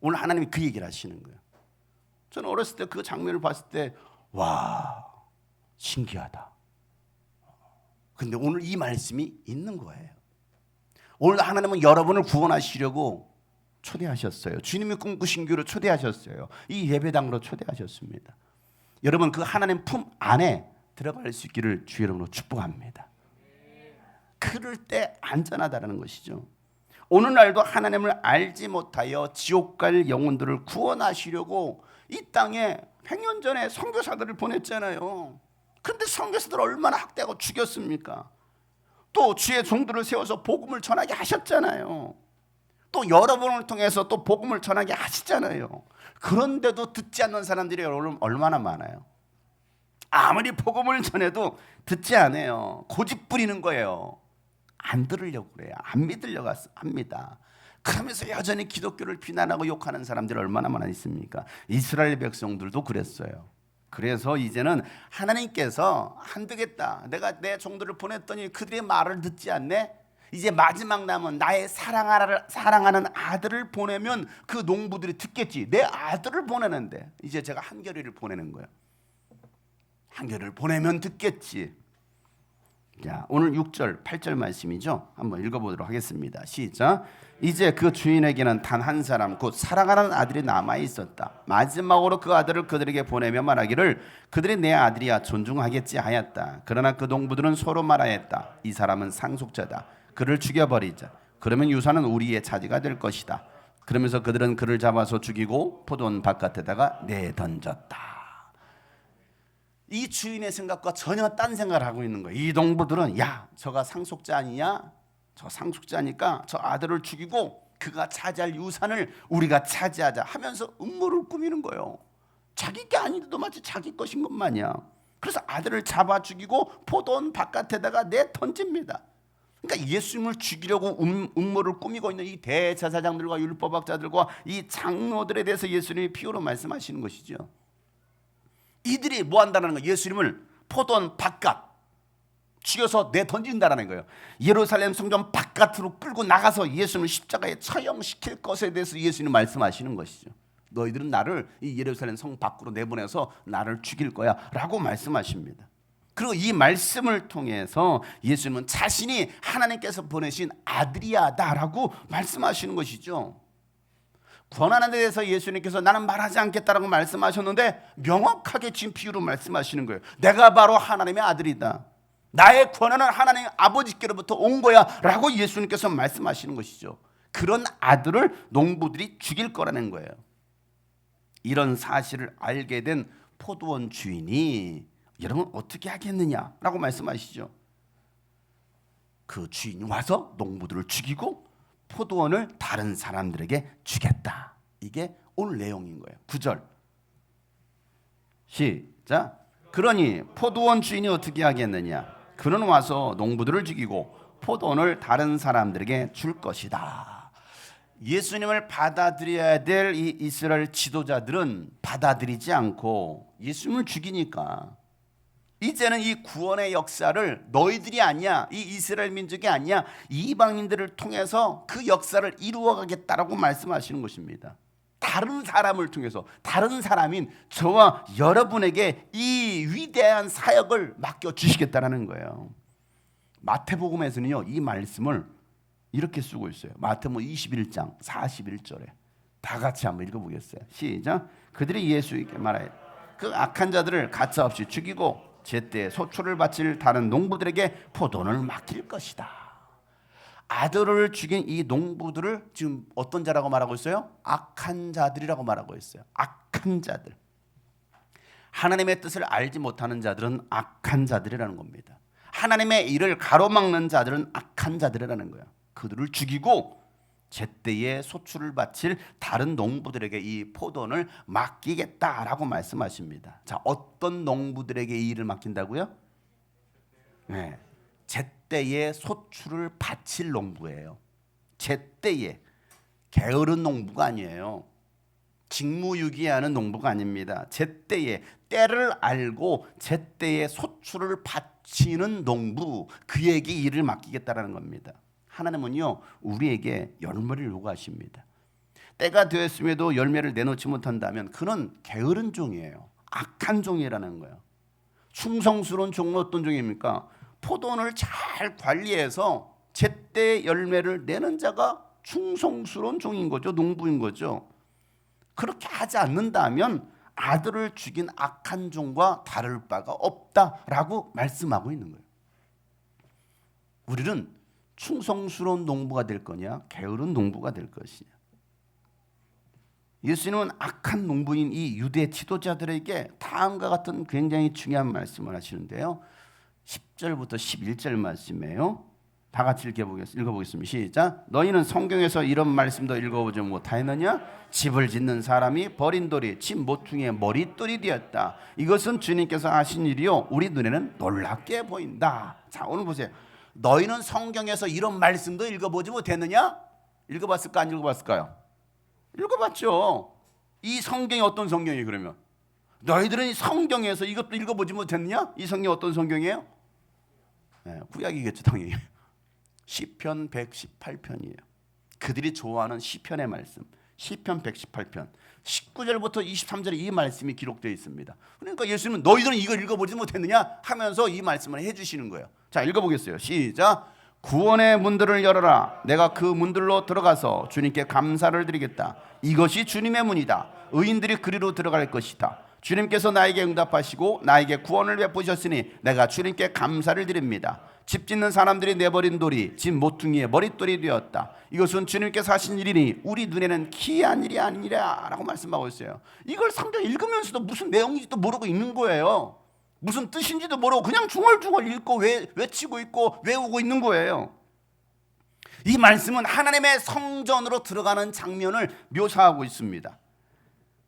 오늘 하나님이 그 얘기를 하시는 거예요. 저는 어렸을 때 그 장면을 봤을 때 와 신기하다. 근데 오늘 이 말씀이 있는 거예요. 오늘 하나님은 여러분을 구원하시려고 초대하셨어요. 주님이 꿈꾸신 교로 초대하셨어요. 이 예배당으로 초대하셨습니다. 여러분 그 하나님 품 안에 들어갈 수 있기를 주 이름으로 축복합니다. 그럴 때 안전하다는 것이죠. 오늘날도 하나님을 알지 못하여 지옥 갈 영혼들을 구원하시려고 이 땅에 100년 전에 선교사들을 보냈잖아요. 그런데 선교사들 얼마나 학대하고 죽였습니까? 또 주의 종들을 세워서 복음을 전하게 하셨잖아요. 또 여러분을 통해서 또 복음을 전하게 하시잖아요. 그런데도 듣지 않는 사람들이 여러분 얼마나 많아요. 아무리 복음을 전해도 듣지 않아요. 고집 부리는 거예요. 안 들으려고 그래요. 안 믿으려고 합니다. 그러면서 여전히 기독교를 비난하고 욕하는 사람들이 얼마나 많아 있습니까? 이스라엘 백성들도 그랬어요. 그래서 이제는 하나님께서 안 되겠다. 내가 내 종들을 보냈더니 그들의 말을 듣지 않네. 이제 마지막 남은 나의 사랑하는 아들을 보내면 그 농부들이 듣겠지. 내 아들을 보내는데 이제 제가 한결이를 보내는 거예요. 한결이를 보내면 듣겠지. 자, 오늘 6절, 8절 말씀이죠. 한번 읽어보도록 하겠습니다. 시작. 이제 그 주인에게는 단 한 사람 곧 사랑하는 아들이 남아 있었다. 마지막으로 그 아들을 그들에게 보내며 말하기를 그들이 내 아들이야 존중하겠지 하였다. 그러나 그 농부들은 서로 말하였다. 이 사람은 상속자다. 그를 죽여버리자. 그러면 유산은 우리의 차지가 될 것이다. 그러면서 그들은 그를 잡아서 죽이고 포도원 바깥에다가 내던졌다. 이 주인의 생각과 전혀 딴 생각을 하고 있는 거예요. 이 농부들은 야 저가 상속자 아니냐? 저 상속자니까 저 아들을 죽이고 그가 차지할 유산을 우리가 차지하자 하면서 음모를 꾸미는 거예요. 자기 게 아닌데도 마치 자기 것인 것 마냥. 그래서 아들을 잡아 죽이고 포도원 바깥에다가 내던집니다. 그러니까 예수님을 죽이려고 음모를 꾸미고 있는 이 대제사장들과 율법학자들과 이 장로들에 대해서 예수님이 비유로 말씀하시는 것이죠. 이들이 뭐 한다는 거예요? 예수님을 포도원 바깥 죽여서 내던진다는 거예요. 예루살렘 성전 바깥으로 끌고 나가서 예수님을 십자가에 처형시킬 것에 대해서 예수님이 말씀하시는 것이죠. 너희들은 나를 이 예루살렘 성 밖으로 내보내서 나를 죽일 거야 라고 말씀하십니다. 그리고 이 말씀을 통해서 예수님은 자신이 하나님께서 보내신 아들이야다라고 말씀하시는 것이죠. 권한에 대해서 예수님께서 나는 말하지 않겠다라고 말씀하셨는데 명확하게 지금 비유로 말씀하시는 거예요. 내가 바로 하나님의 아들이다. 나의 권한은 하나님 아버지께로부터 온 거야 라고 예수님께서 말씀하시는 것이죠. 그런 아들을 농부들이 죽일 거라는 거예요. 이런 사실을 알게 된 포도원 주인이 여러분 어떻게 하겠느냐라고 말씀하시죠. 그 주인이 와서 농부들을 죽이고 포도원을 다른 사람들에게 주겠다. 이게 오늘 내용인 거예요. 9절 시작. 그러니 포도원 주인이 어떻게 하겠느냐. 그는 와서 농부들을 죽이고 포도원을 다른 사람들에게 줄 것이다. 예수님을 받아들여야 될 이 이스라엘 지도자들은 받아들이지 않고 예수님을 죽이니까 이제는 이 구원의 역사를 너희들이 아니야, 이 이스라엘 민족이 아니야, 이방인들을 통해서 그 역사를 이루어가겠다라고 말씀하시는 것입니다. 다른 사람을 통해서, 다른 사람인 저와 여러분에게 이 위대한 사역을 맡겨주시겠다라는 거예요. 마태복음에서는요 이 말씀을 이렇게 쓰고 있어요. 마태복음 21장 41절에 다 같이 한번 읽어보겠어요. 시작. 그들이 예수에게 말하여 그 악한 자들을 가차없이 죽이고 제때 소출을 바칠 다른 농부들에게 포도원을 맡길 것이다. 아들을 죽인 이 농부들을 지금 어떤 자라고 말하고 있어요? 악한 자들이라고 말하고 있어요. 악한 자들. 하나님의 뜻을 알지 못하는 자들은 악한 자들이라는 겁니다. 하나님의 일을 가로막는 자들은 악한 자들이라는 거예요. 그들을 죽이고 제때에 소출을 바칠 다른 농부들에게 이 포도원을 맡기겠다라고 말씀하십니다. 자, 어떤 농부들에게 이 일을 맡긴다고요? 네, 제때에 소출을 바칠 농부예요. 제때에. 게으른 농부가 아니에요. 직무유기하는 농부가 아닙니다. 제때에, 때를 알고 제때에 소출을 바치는 농부, 그에게 일을 맡기겠다라는 겁니다. 하나님은요 우리에게 열매를 요구하십니다. 때가 되었음에도 열매를 내놓지 못한다면 그는 게으른 종이에요. 악한 종이라는 거예요. 충성스러운 종은 어떤 종입니까? 포도원을 잘 관리해서 제때 열매를 내는 자가 충성스러운 종인 거죠. 농부인 거죠. 그렇게 하지 않는다면 아들을 죽인 악한 종과 다를 바가 없다라고 말씀하고 있는 거예요. 우리는 충성스러운 농부가 될 거냐, 게으른 농부가 될 것이냐. 예수님은 악한 농부인 이 유대 지도자들에게 다음과 같은 굉장히 중요한 말씀을 하시는데요. 10절부터 11절 말씀이에요. 다 같이 읽어보겠습니다. 시작. 너희는 성경에서 이런 말씀도 읽어보지 못하였느냐? 집을 짓는 사람이 버린 돌이 집 모퉁이의 머릿돌이 되었다. 이것은 주님께서 하신 일이요 우리 눈에는 놀랍게 보인다. 자, 오늘 보세요. 너희는 성경에서 이런 말씀도 읽어보지 못했느냐? 읽어봤을까 안 읽어봤을까요? 읽어봤죠. 이 성경이 어떤 성경이에요 그러면? 너희들은 이 성경에서 이것도 읽어보지 못했느냐? 이 성경이 어떤 성경이에요? 네, 구약이겠죠 당연히. 시편 118편이에요. 그들이 좋아하는 시편의 말씀. 시편 118편 19절부터 23절에 이 말씀이 기록되어 있습니다. 그러니까 예수님은 너희들은 이걸 읽어보지 못했느냐 하면서 이 말씀을 해주시는 거예요. 자, 읽어보겠어요. 시작. 구원의 문들을 열어라. 내가 그 문들로 들어가서 주님께 감사를 드리겠다. 이것이 주님의 문이다. 의인들이 그리로 들어갈 것이다. 주님께서 나에게 응답하시고 나에게 구원을 베푸셨으니 내가 주님께 감사를 드립니다. 집 짓는 사람들이 내버린 돌이 집 모퉁이의 머릿돌이 되었다. 이것은 주님께서 하신 일이니 우리 눈에는 기이한 일이 아니라 라고 말씀하고 있어요. 이걸 성경 읽으면서도 무슨 내용인지도 모르고 있는 거예요. 무슨 뜻인지도 모르고 그냥 중얼중얼 읽고 외치고 있고 외우고 있는 거예요. 이 말씀은 하나님의 성전으로 들어가는 장면을 묘사하고 있습니다.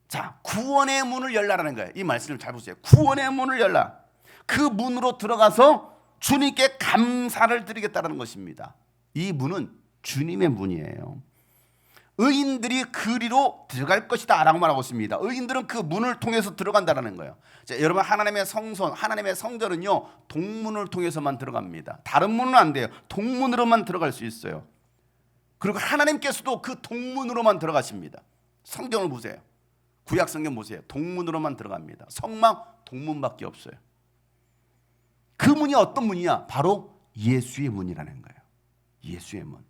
자, 구원의 문을 열라라는 거예요. 이 말씀을 잘 보세요. 구원의 문을 열라. 그 문으로 들어가서 주님께 감사를 드리겠다는 것입니다. 이 문은 주님의 문이에요. 의인들이 그리로 들어갈 것이다 라고 말하고 있습니다. 의인들은 그 문을 통해서 들어간다는 거예요. 자, 여러분, 하나님의 성전, 하나님의 성전은요, 동문을 통해서만 들어갑니다. 다른 문은 안 돼요. 동문으로만 들어갈 수 있어요. 그리고 하나님께서도 그 동문으로만 들어가십니다. 성경을 보세요. 구약 성경 보세요. 동문으로만 들어갑니다. 성막 동문밖에 없어요. 그 문이 어떤 문이냐? 바로 예수의 문이라는 거예요. 예수의 문.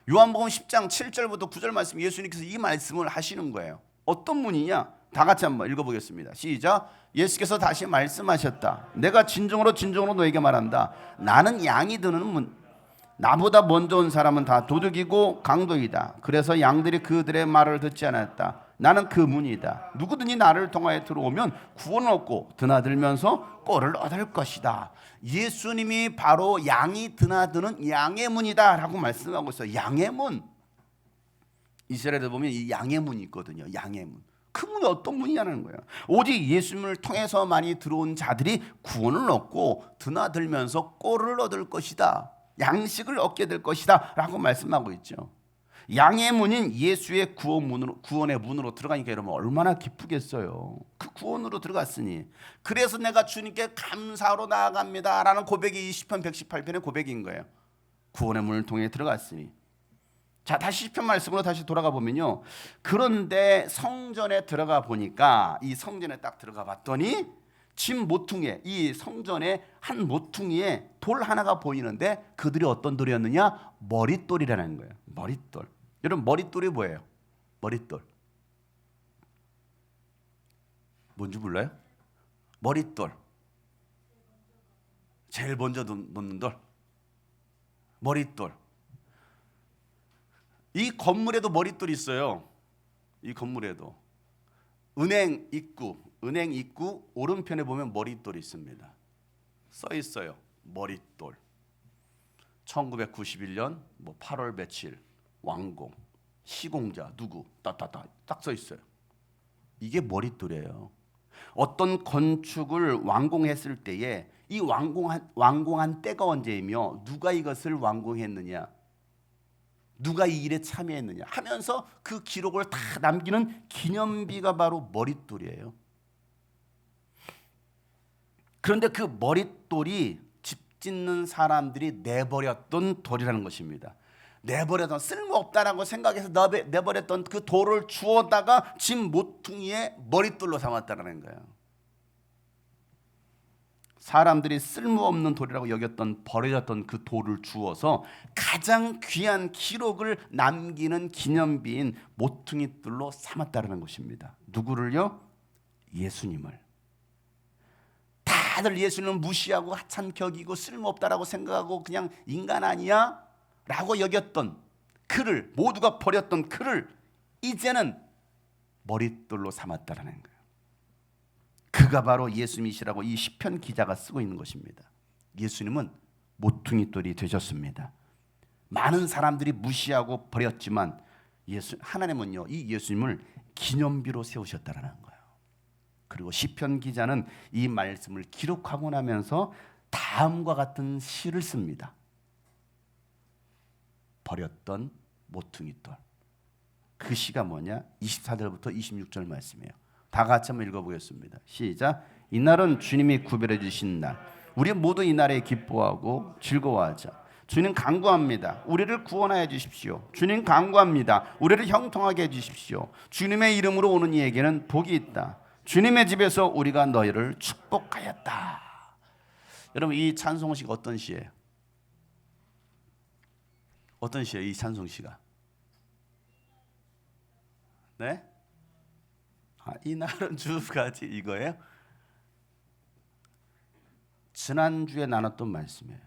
요한복음 10장 7절부터 9절 말씀, 예수님께서 이 말씀을 하시는 거예요. 어떤 문이냐? 다 같이 한번 읽어보겠습니다. 시작. 예수께서 다시 말씀하셨다. 내가 진정으로 너에게 말한다. 나는 양이 드는 문. 나보다 먼저 온 사람은 다 도둑이고 강도이다. 그래서 양들이 그들의 말을 듣지 않았다. 나는 그 문이다. 누구든지 나를 통하여 들어오면 구원을 얻고 드나들면서 꼴을 얻을 것이다. 예수님이 바로 양이 드나드는 양의 문이다 라고 말씀하고 있어요. 양의 문. 이스라엘에 보면 이 양의 문이 있거든요. 양의 문. 그 문이 어떤 문이냐는 거예요. 오직 예수님을 통해서만이 들어온 자들이 구원을 얻고 드나들면서 꼴을 얻을 것이다. 양식을 얻게 될 것이다 라고 말씀하고 있죠. 양의 문인 예수의 구원의 문으로 들어가니까 여러분 얼마나 기쁘겠어요. 그 구원으로 들어갔으니. 그래서 내가 주님께 감사로 나아갑니다 라는 고백이 10편 118편의 고백인 거예요. 구원의 문을 통해 들어갔으니. 자, 다시 10편 말씀으로 다시 돌아가 보면요, 그런데 성전에 들어가 보니까, 이 성전에 딱 들어가 봤더니 집 모퉁이에, 이 성전의 한 모퉁이에 돌 하나가 보이는데 그들이 어떤 돌이었느냐? 머릿돌이라는 거예요. 머릿돌. 여러분, 머릿돌이 뭐예요? 머릿돌. 뭔지 몰라요? 머릿돌. 제일 먼저 놓는 돌. 머릿돌. 이 건물에도 머릿돌이 있어요. 이 건물에도. 은행 입구 오른편에 보면 머릿돌이 있습니다. 써 있어요. 머릿돌. 1991년 8월 며칠 완공, 시공자 누구 딱 써 있어요. 이게 머릿돌이에요. 어떤 건축을 완공했을 때에 이 완공한 때가 언제이며 누가 이것을 완공했느냐, 누가 이 일에 참여했느냐 하면서 그 기록을 다 남기는 기념비가 바로 머릿돌이에요. 그런데 그 머릿돌이 집 짓는 사람들이 내버렸던 돌이라는 것입니다. 내버렸던, 쓸모없다라고 생각해서 내버렸던 그 돌을 주워다가 집 모퉁이에 머릿돌로 삼았다는 거예요. 사람들이 쓸모없는 돌이라고 여겼던, 버려졌던 그 돌을 주워서 가장 귀한 기록을 남기는 기념비인 모퉁이돌로 삼았다는 것입니다. 누구를요? 예수님을. 다들 예수님을 무시하고 하찮게 여기고 쓸모없다라고 생각하고 그냥 인간 아니야? 라고 여겼던 그를, 모두가 버렸던 그를 이제는 머릿돌로 삼았다는 거예요. 그가 바로 예수님이시라고 이 시편 기자가 쓰고 있는 것입니다. 예수님은 모퉁이돌이 되셨습니다. 많은 사람들이 무시하고 버렸지만 하나님은요, 이 예수님을 기념비로 세우셨다는 거예요. 그리고 시편 기자는 이 말씀을 기록하고 나면서 다음과 같은 시를 씁니다. 버렸던 모퉁이돌. 그 시가 뭐냐? 24절부터 26절 말씀이에요. 다 같이 한번 읽어보겠습니다. 시작. 이날은 주님이 구별해 주신 날. 우리 모두 이날에 기뻐하고 즐거워하자. 주님 간구합니다. 우리를 구원하여 주십시오. 주님 간구합니다. 우리를 형통하게 해 주십시오. 주님의 이름으로 오는 이에게는 복이 있다. 주님의 집에서 우리가 너희를 축복하였다. 여러분, 이 찬송시가 어떤 시예요? 어떤 시예요? 이 찬송시가? 네? 이날은 주까지 이거예요? 지난주에 나눴던 말씀이에요.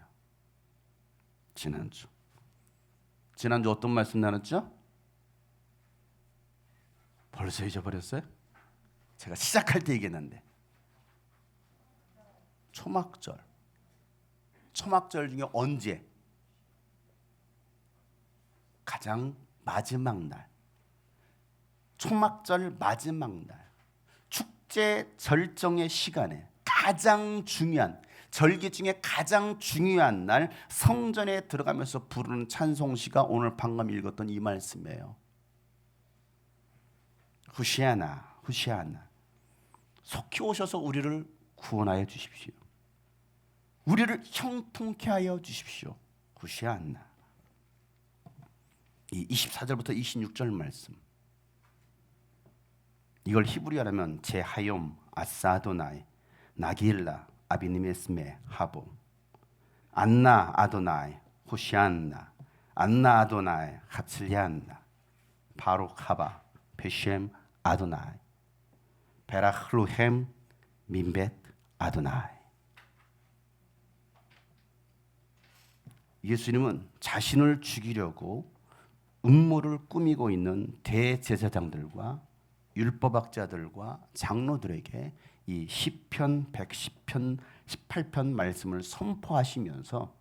지난주 어떤 말씀 나눴죠? 벌써 잊어버렸어요? 제가 시작할 때 얘기했는데 초막절 중에 언제? 가장 마지막 날, 초막절 마지막 날, 축제 절정의 시간에 가장 중요한, 절기 중에 가장 중요한 날 성전에 들어가면서 부르는 찬송시가 오늘 방금 읽었던 이 말씀이에요. 후시아나, 후시아나, 속히 오셔서 우리를 구원하여 주십시오. 우리를 형통케 하여 주십시오. 후시아나. 이 24절부터 26절 말씀, 이걸 히브리어라면 제하욤 아사도나이 나길라 아비니메스메 하보 안나 아도나이 호시안나 안나 아도나이 하츠리안나 바로카바 베셴 아도나이 베라흐루햄 민벳 아도나이. 예수님은 자신을 죽이려고 음모를 꾸미고 있는 대제사장들과 율법학자들과 장로들에게 이 시편 110편 18편 말씀을 선포하시면서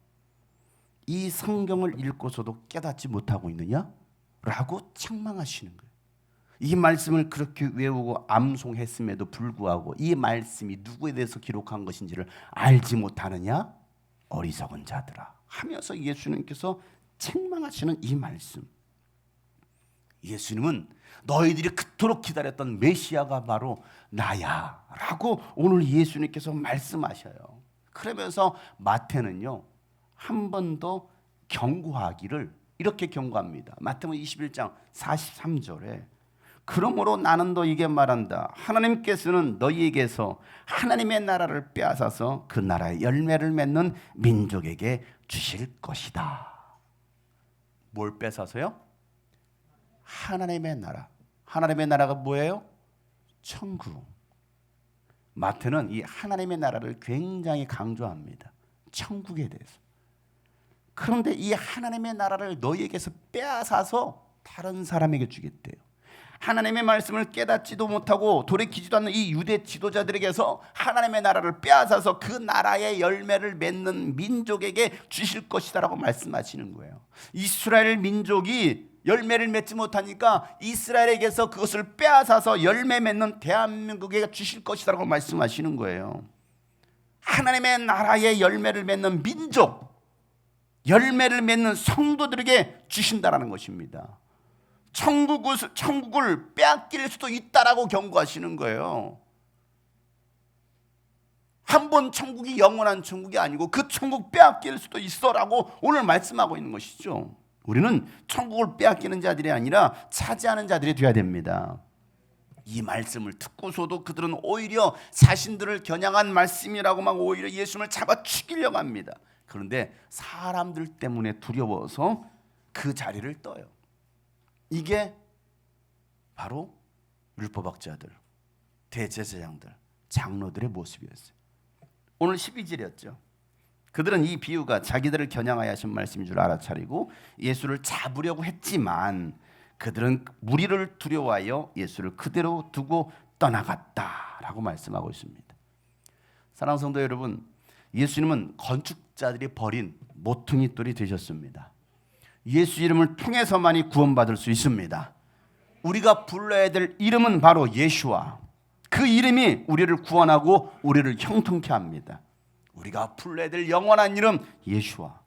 이 성경을 읽고서도 깨닫지 못하고 있느냐? 라고 책망하시는 거예요. 이 말씀을 그렇게 외우고 암송했음에도 불구하고 이 말씀이 누구에 대해서 기록한 것인지를 알지 못하느냐? 어리석은 자들아 하면서 예수님께서 책망하시는 이 말씀. 예수님은 너희들이 그토록 기다렸던 메시아가 바로 나야 라고 오늘 예수님께서 말씀하셔요. 그러면서 마태는요, 한 번 더 경고하기를 이렇게 경고합니다. 마태복음 21장 43절에 그러므로 나는 너희에게 말한다. 하나님께서는 너희에게서 하나님의 나라를 빼앗아서 그 나라의 열매를 맺는 민족에게 주실 것이다. 뭘 뺏어서요? 하나님의 나라. 하나님의 나라가 뭐예요? 천국. 마태는 이 하나님의 나라를 굉장히 강조합니다. 천국에 대해서. 그런데 이 하나님의 나라를 너희에게서 빼앗아서 다른 사람에게 주겠대요. 하나님의 말씀을 깨닫지도 못하고 돌이키지도 않는 이 유대 지도자들에게서 하나님의 나라를 빼앗아서 그 나라의 열매를 맺는 민족에게 주실 것이다라고 말씀하시는 거예요. 이스라엘 민족이 열매를 맺지 못하니까 이스라엘에게서 그것을 빼앗아서 열매 맺는 대한민국에게 주실 것이다라고 말씀하시는 거예요. 하나님의 나라의 열매를 맺는 민족, 열매를 맺는 성도들에게 주신다라는 것입니다. 천국을 빼앗길 수도 있다라고 경고하시는 거예요. 한 번 천국이 영원한 천국이 아니고 그 천국 빼앗길 수도 있어라고 오늘 말씀하고 있는 것이죠. 우리는 천국을 빼앗기는 자들이 아니라 차지하는 자들이 되어야 됩니다. 이 말씀을 듣고서도 그들은 오히려 자신들을 겨냥한 말씀이라고 막 오히려 예수님을 잡아 죽이려고 합니다. 그런데 사람들 때문에 두려워서 그 자리를 떠요. 이게 바로 율법학자들, 대제사장들, 장로들의 모습이었어요. 오늘 12절이었죠. 그들은 이 비유가 자기들을 겨냥하여 하신 말씀인 줄 알아차리고 예수를 잡으려고 했지만 그들은 무리를 두려워하여 예수를 그대로 두고 떠나갔다라고 말씀하고 있습니다. 사랑하는 성도 여러분, 예수님은 건축자들이 버린 모퉁이 돌이 되셨습니다. 예수 이름을 통해서만이 구원받을 수 있습니다. 우리가 불러야 될 이름은 바로 예수와 그 이름이 우리를 구원하고 우리를 형통케 합니다. 우리가 불러야 될 영원한 이름 예수와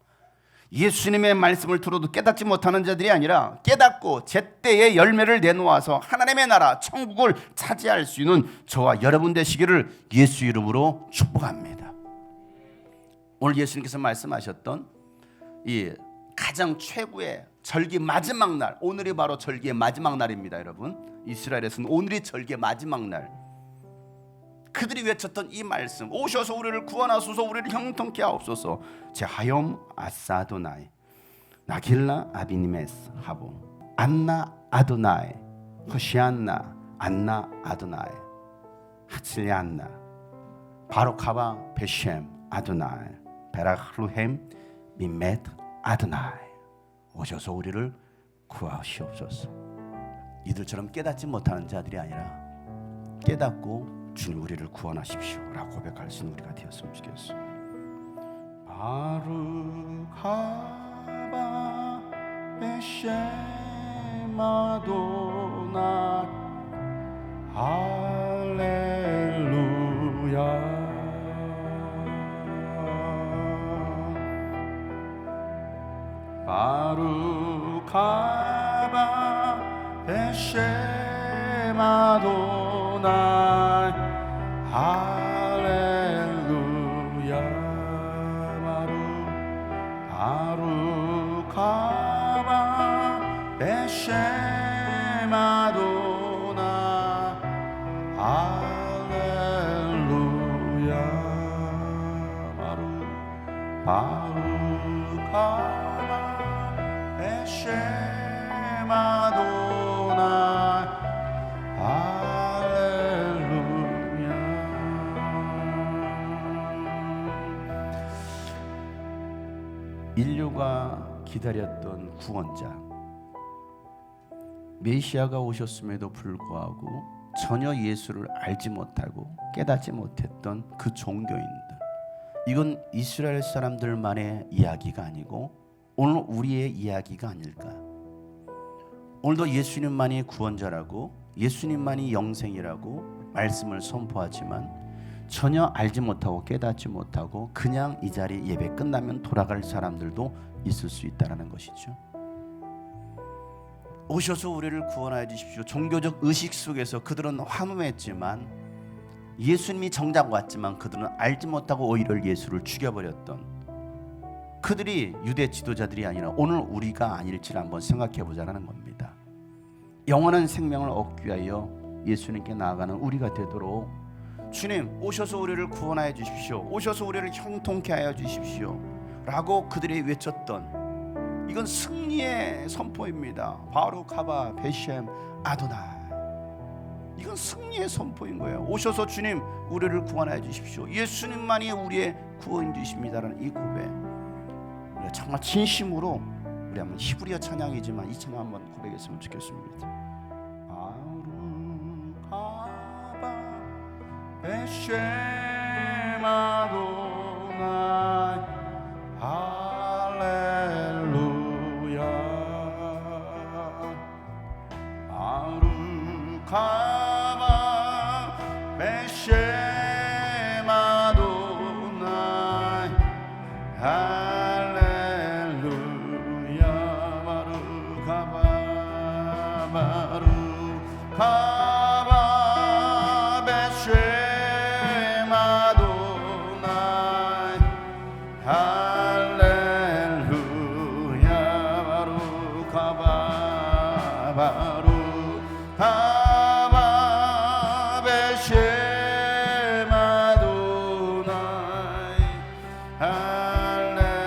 예수님의 말씀을 들어도 깨닫지 못하는 자들이 아니라 깨닫고 제때의 열매를 내놓아서 하나님의 나라 천국을 차지할 수 있는 저와 여러분 되시기를 예수 이름으로 축복합니다. 오늘 예수님께서 말씀하셨던 이 가장 최고의 절기 마지막 날, 오늘이 바로 절기의 마지막 날입니다. 여러분, 이스라엘에서는 오늘이 절기의 마지막 날. 그들이 외쳤던 이 말씀, 오셔서 우리를 구원하소서, 우리를 형통케 하옵소서. 제하욤 아사도나이 나길라 아비니메스 하보 안나 아도나이 호시안나 안나 아도나이 하츠리안나 바로카바 베셴 아도나이 베라흐루햄 민벳 아도나이. 오셔서 우리를 구하시옵소서. 이들처럼 깨닫지 못하는 자들이 아니라 깨닫고 주님 우리를 구원하십시오 라고 고백할 수 있는 우리가 되었으면 좋겠어요. 바루카바 베쉐마도나 할렐루야. 바루카바 베쉐마도나 할렐루야. 바루카바 베쉐마도나 할렐루야. 바루카바 베쉐마도나 할렐루야. 인류가 기다렸던 구원자 메시아가 오셨음에도 불구하고 전혀 예수를 알지 못하고 깨닫지 못했던 그 종교인들, 이건 이스라엘 사람들만의 이야기가 아니고 오늘 우리의 이야기가 아닐까. 오늘도 예수님만이 구원자라고, 예수님만이 영생이라고 말씀을 선포하지만 전혀 알지 못하고 깨닫지 못하고 그냥 이 자리 예배 끝나면 돌아갈 사람들도 있을 수 있다는 것이죠. 오셔서 우리를 구원하여 주십시오. 종교적 의식 속에서 그들은 환호했지만, 예수님이 정작 왔지만 그들은 알지 못하고 오히려 예수를 죽여버렸던 그들이 유대 지도자들이 아니라 오늘 우리가 아닐지를 한번 생각해 보자는 겁니다. 영원한 생명을 얻기 위하여 예수님께 나아가는 우리가 되도록 주님 오셔서 우리를 구원하여 주십시오, 오셔서 우리를 형통케 하여 주십시오 라고 그들이 외쳤던, 이건 승리의 선포입니다. 바루카바 베셈 아도나, 이건 승리의 선포인 거예요. 오셔서 주님 우리를 구원하여 주십시오, 예수님만이 우리의 구원주십니다라는 이 고백, 우리가 정말 진심으로 우리 한번 히브리어 찬양이지만 이 찬양 한번 고백했으면 좋겠습니다. 바루카바 베셈 아도나 할렐루야. 바루카바 베셈 아도나 할렐루야. 바루카바 베셈 아도나 할렐루야. 바루카바 베셈 아도나 할렐루야.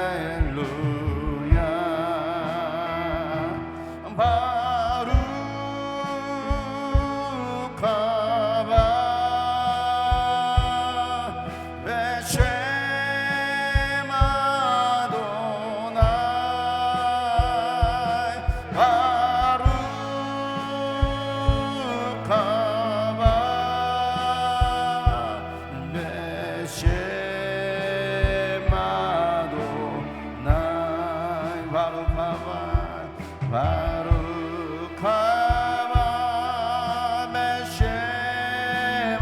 바루카바 베셈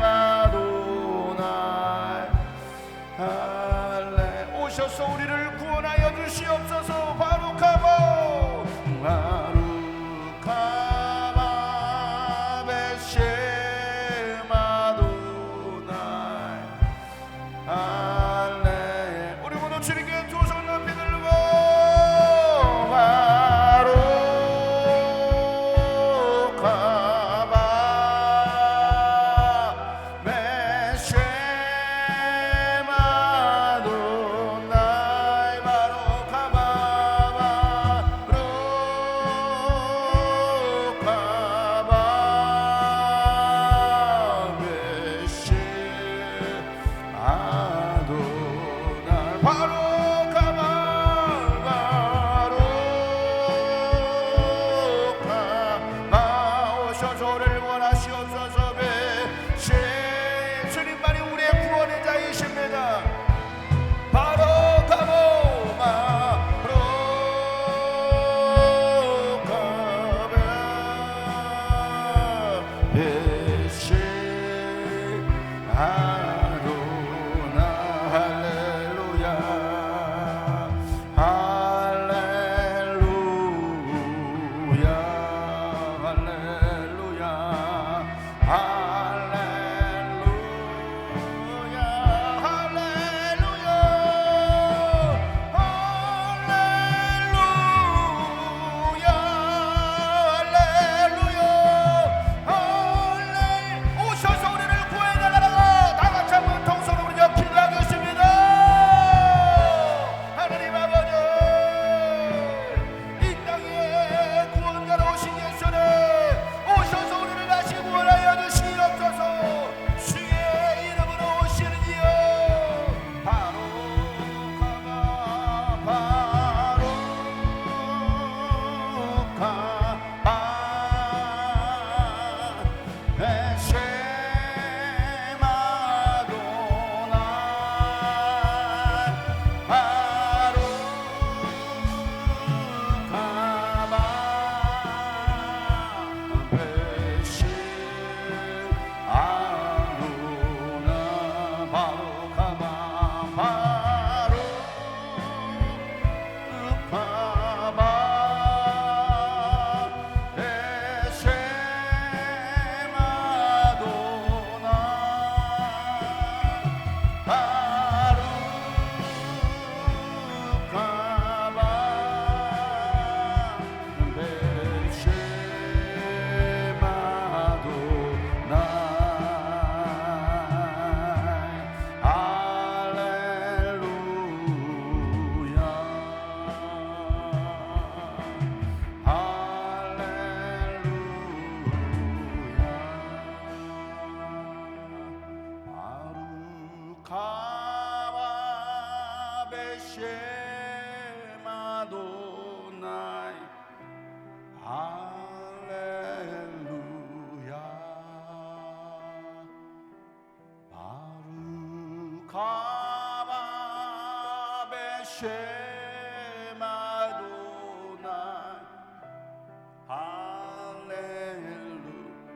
아도나 할렐루야. 오셔서 우리를 구원하여 주시옵소서. 바루카바 바루카바 베셈 아도나 할렐루야. 우리 모두 주님께 두 손 높이 들고 바루카바 베셈 아도나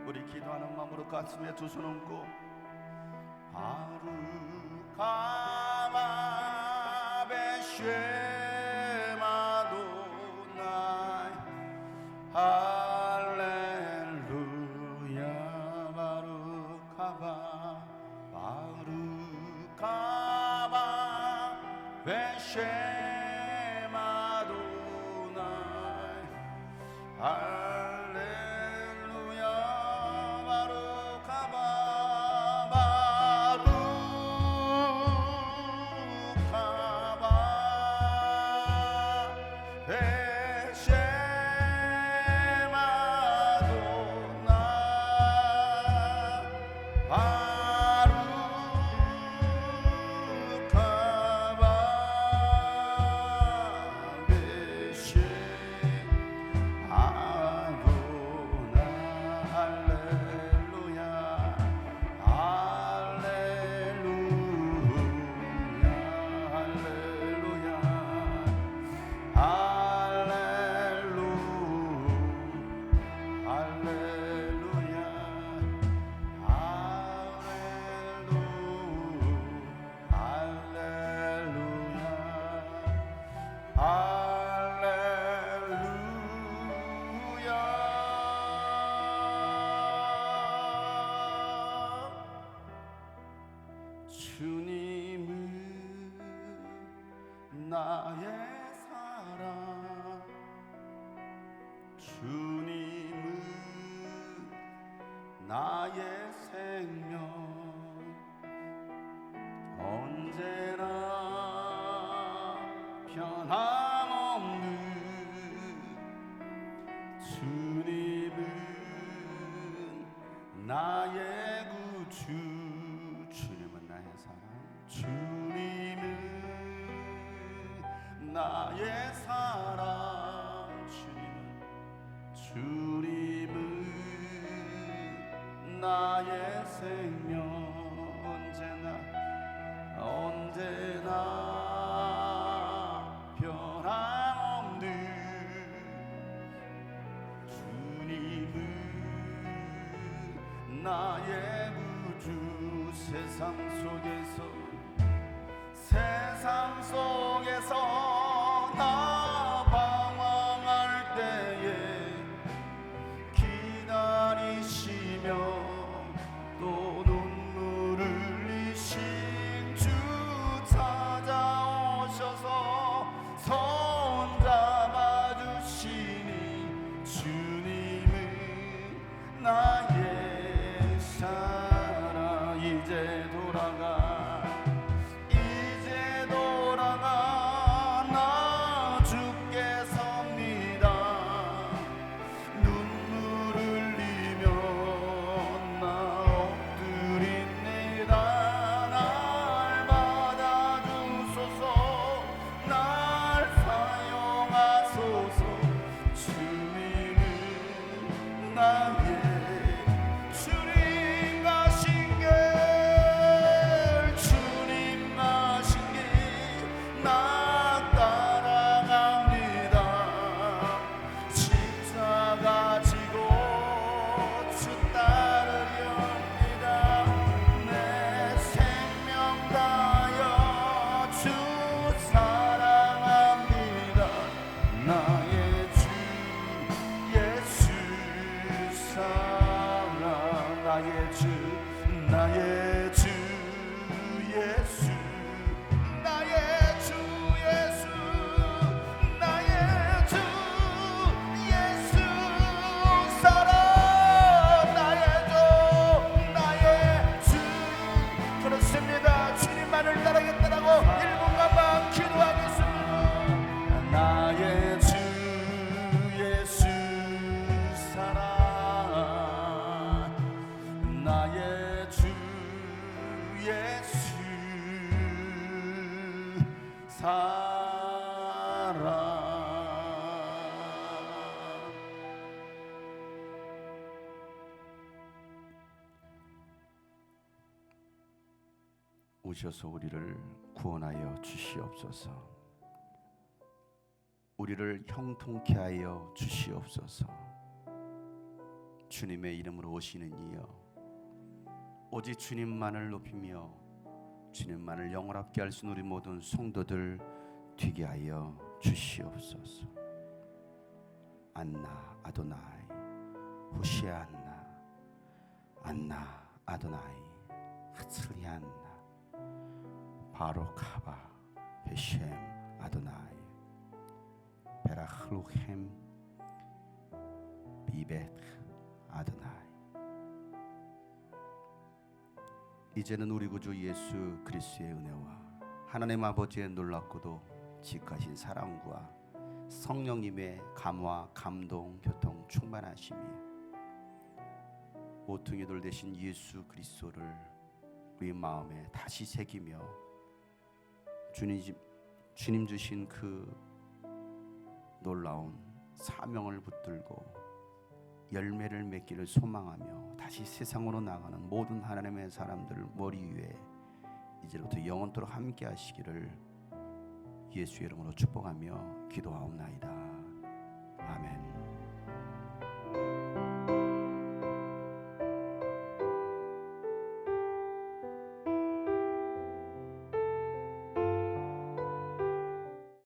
우리 기도하는 마음으로 가슴에 두 손 얹고 바루카바 베쉐마 도나이 할렐루야 바루카바 바루카바 베쉐마 도나이 주님은 나의 사랑, 주님은 나의 생명, 언제나 변함없는 주님은 나의 구주. 주님은 나의 사랑, 주님은 나의 사랑, 주님은 나의 생명, 언제나 변함없는 주님은 나의 구주. 세상 세상 속에서 나 방황할 때에 기다리시며 또 눈물 흘리신 주 찾아오셔서 손 잡아주시니 주님은 나의 사랑. 이제 돌아가 나 주께 섭니다. 눈물 흘리며 나 엎드립니다. 날 받아주소서, 날 사용하소서. 주님은 나의 주님 가신 길, 주님 가신 길 나 따라갑니다. 십자가 지고 주 따르렵니다. 내 생명 다하여 주 사랑합니다. 나의 주 예수 사랑. 나의 주 예수, 나의 주 예수, 나의 주 예수 사랑. 나의 주 그렇습니다. 주님만을 따르겠다라고 1분간만 기도하겠습니다. 나의 주 예수 사랑. 나의 주 예수 사랑. 오셔서 우리를 구원하여 주시옵소서. 우리를 형통케 하여 주시옵소서. 주님의 이름으로 오시는 이여, 오직 주님만을 높이며 주님만을 영원하게 할 수 있는 우리 모든 성도들 되게 하여 주시옵소서. 안나 아도나이 호시아나, 안나 아도나이 하츠리안나, 바로카바 베셴 아도나이 베라흐루햄 비벳 아도나이. 이제는 우리 구주 예수 그리스도의 은혜와 하나님 아버지의 놀랍고도 지극하신 사랑과 성령님의 감화, 감동, 교통, 충만하심이 모퉁이 돌 되신 예수 그리스도를 우리 마음에 다시 새기며 주님 주신 그 놀라운 사명을 붙들고 열매를 맺기를 소망하며 다시 세상으로 나가는 모든 하나님의 사람들 머리 위에 이제부터 영원토록 함께 하시기를 예수의 이름으로 축복하며 기도하옵나이다.